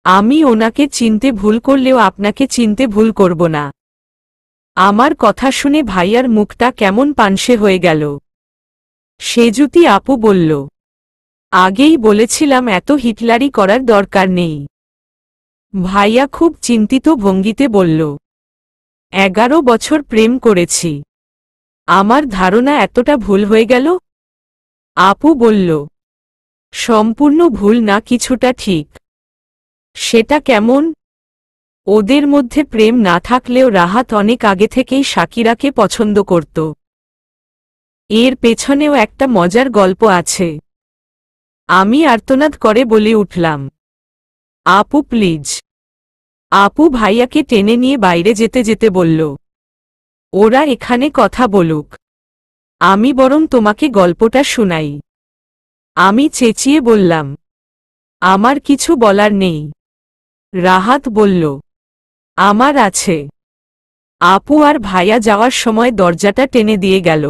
আমি ওনাকে চিনতে ভুল করলেও আপনাকে চিনতে ভুল করব না। আমার কথা শুনে ভাইয়ার মুখটা কেমন পানসে হয়ে গেল। সেজুতি আপু বলল, আগেই বলেছিলাম এত হিটলারি করার দরকার নেই। ভাইয়া খুব চিন্তিত ভঙ্গিতে বলল, 11 বছর প্রেম করেছি, আমার ধারণা এতটা ভুল হয়ে গেল? আপু বলল, সম্পূর্ণ ভুল না, কিছুটা ঠিক। সেটা কেমন? ওদের মধ্যে প্রেম না থাকলেও রাহাত অনেক আগে থেকেই শাকিরাকে পছন্দ করত। এর পেছনেও একটা মজার গল্প আছে। আমি আর্তনাদ করে বলে উঠলাম, আপু প্লিজ। আপু ভাইয়াকে টেনে নিয়ে বাইরে যেতে যেতে বলল, ওরা এখানে কথা বলুক, আমি বরং তোমাকে গল্পটা শুনাই। আমি চেঁচিয়ে বললাম, আমার কিছু বলার নেই। রাহাত বলল, আমার আছে। আপু আর ভাইয়া যাওয়ার সময় দরজাটা টেনে দিয়ে গেল।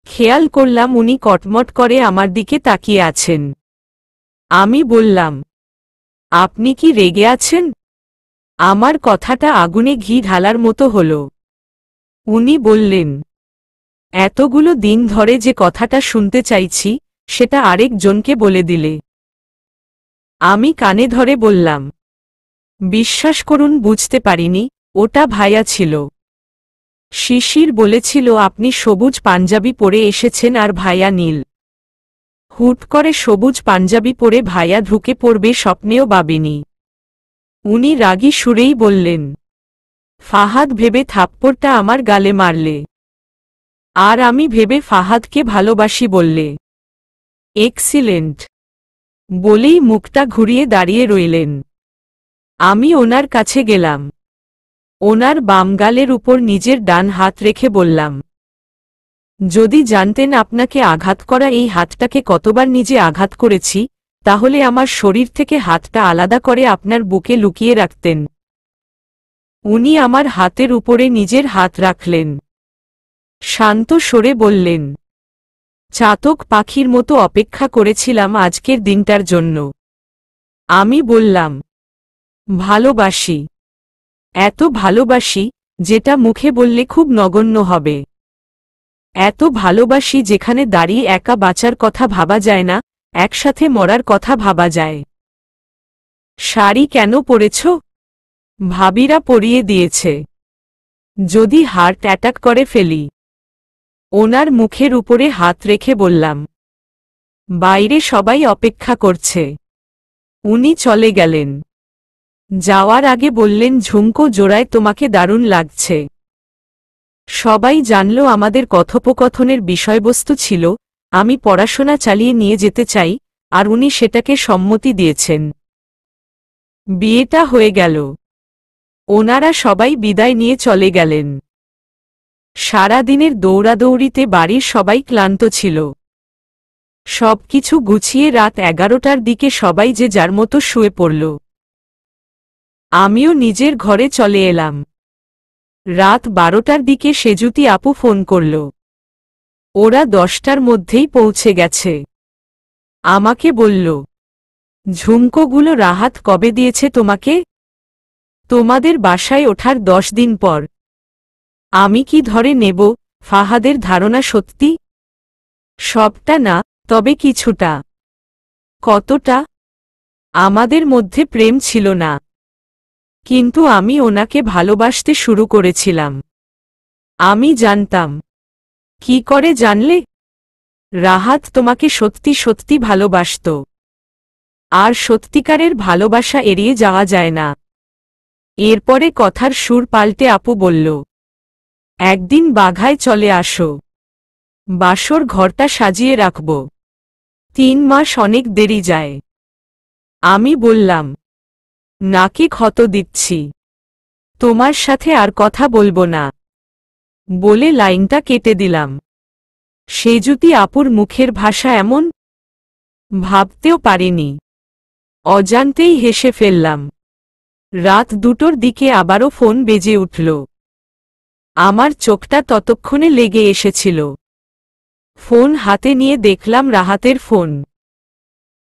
খেয়াল করলাম উনি কটমট করে আমার দিকে তাকিয়ে আছেন। আমি বললাম, আপনি কি রেগে আছেন? আমার কথাটা আগুনে ঘি ঢালার মতো হল। উনি বললেন, এতগুলো দিন ধরে যে কথাটা শুনতে চাইছি সেটা আরেকজনকে বলে দিলে। আমি কানে ধরে বললাম, বিশ্বাস করুন বুঝতে পারিনি, ওটা ভাইয়া ছিল। শিশির বলেছিল আপনি সবুজ পাঞ্জাবি পরে এসেছেন আর ভাইয়া নীল। হুট করে সবুজ পাঞ্জাবি পরে ভাইয়া ঢুকে পড়বে স্বপ্নেও ভাবিনি। উনি রাগী সুরেই বললেন, ফাহাদ ভেবে থাপ্পড়টা আমার গালে মারলে, আর আমি ভেবে ফাহাদকে ভালোবাসি বললে। এক্সিলেন্ট বলেই মুখটা ঘুরিয়ে দাঁড়িয়ে রইলেন। আমি ওনার কাছে গেলাম। ওনার বাম গালের উপর নিজের ডান হাত রেখে বললাম, যদি জানতেন আপনাকে আঘাত করা এই হাতটাকে কতবার নিজে আঘাত করেছি, তাহলে আমার শরীর থেকে হাতটা আলাদা করে আপনার বুকে লুকিয়ে রাখতেন। উনি আমার হাতের উপরে নিজের হাত রাখলেন। শান্ত স্বরে বললেন, চাতক পাখির মতো অপেক্ষা করেছিলাম আজকের দিনটার জন্য। আমি বললাম, ভালোবাসি, এত ভালোবাসি যেটা মুখে বললে খুব নগণ্য হবে। এত ভালোবাসি যেখানে দাঁড়িয়ে একা বাঁচার কথা ভাবা যায় না, একসাথে মরার কথা ভাবা যায়। শাড়ি কেন পরেছ? ভাবিরা পরিয়ে দিয়েছে। যদি হার্ট অ্যাটাক করে ফেলি। ওনার মুখের উপরে হাত রেখে বললাম, বাইরে সবাই অপেক্ষা করছে। উনি চলে গেলেন। যাওয়ার আগে বললেন, ঝুমকো জোড়ায় তোমাকে দারুণ লাগছে। সবাই জানল আমাদের কথোপকথনের বিষয়বস্তু ছিল আমি পড়াশোনা চালিয়ে নিয়ে যেতে চাই, আর উনি সেটাকে সম্মতি দিয়েছেন। বিয়েটা হয়ে গেল। ওনারা সবাই বিদায় নিয়ে চলে গেলেন। সারাদিনের দৌড়াদৌড়িতে বাড়ির সবাই ক্লান্ত ছিল। সবকিছু গুছিয়ে রাত 11টার দিকে সবাই যে যার মতো শুয়ে পড়ল। আমিও নিজের ঘরে চলে এলাম। রাত 12টার দিকে সেজুতি আপু ফোন করল। ওরা 10টার মধ্যেই পৌঁছে গেছে। আমাকে বলল, ঝুমকোগুলো রাহাত কবে দিয়েছে তোমাকে? তোমাদের বাসায় ওঠার 10 দিন পর। আমি কি ধরে নেব ফাহাদের ধারণা সত্যি? সবটা না, তবে কিছুটা। কতটা? আমাদের মধ্যে প্রেম ছিল না, কিন্তু আমি ওনাকে ভালোবাসতে শুরু করেছিলাম। আমি জানতাম। কি করে জানলে? রাহাত তোমাকে সত্যি সত্যি ভালোবাসত। আর সত্যিকারের ভালোবাসা এড়িয়ে যাওয়া যায় না। এরপরে কথার সুর পাল্টে আপু বলল, একদিন বাঘায় চলে আসো। বাসর ঘরটা সাজিয়ে রাখব। 3 মাস অনেক দেরি যায়। আমি বললাম, নাকে ক্ষত দিচ্ছি, তোমার সাথে আর কথা বলবো না বলে লাইনটা কেটে দিলাম। সেজুতি আপুর মুখের ভাষা এমন, ভাবতেও পারিনি। অজান্তেই হেসে ফেললাম। রাত 2টোর দিকে আবারও ফোন বেজে উঠল। আমার চোখটা ততক্ষণে লেগে এসেছিল। ফোন হাতে নিয়ে দেখলাম রাহাতের ফোন।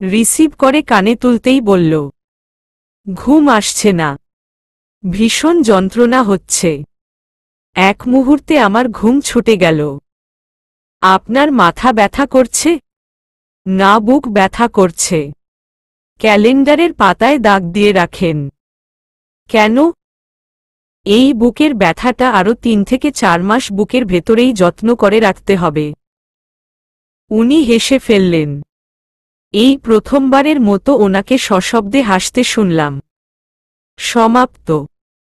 রিসিভ করে কানে তুলতেই বলল, ঘুম আসছে না, ভীষণ যন্ত্রণা হচ্ছে। এক মুহূর্তে আমার ঘুম ছুটে গেল। আপনার মাথা ব্যথা করছে? না, বুক ব্যথা করছে। ক্যালেন্ডারের পাতায় দাগ দিয়ে রাখেন। কেন? এই বুকের ব্যথাটা আরও 3 থেকে 4 মাস বুকের ভেতরেই যত্ন করে রাখতে হবে। উনি হেসে ফেললেন। এই প্রথমবারের মতো ওনাকে সশব্দে হাসতে শুনলাম। সমাপ্ত।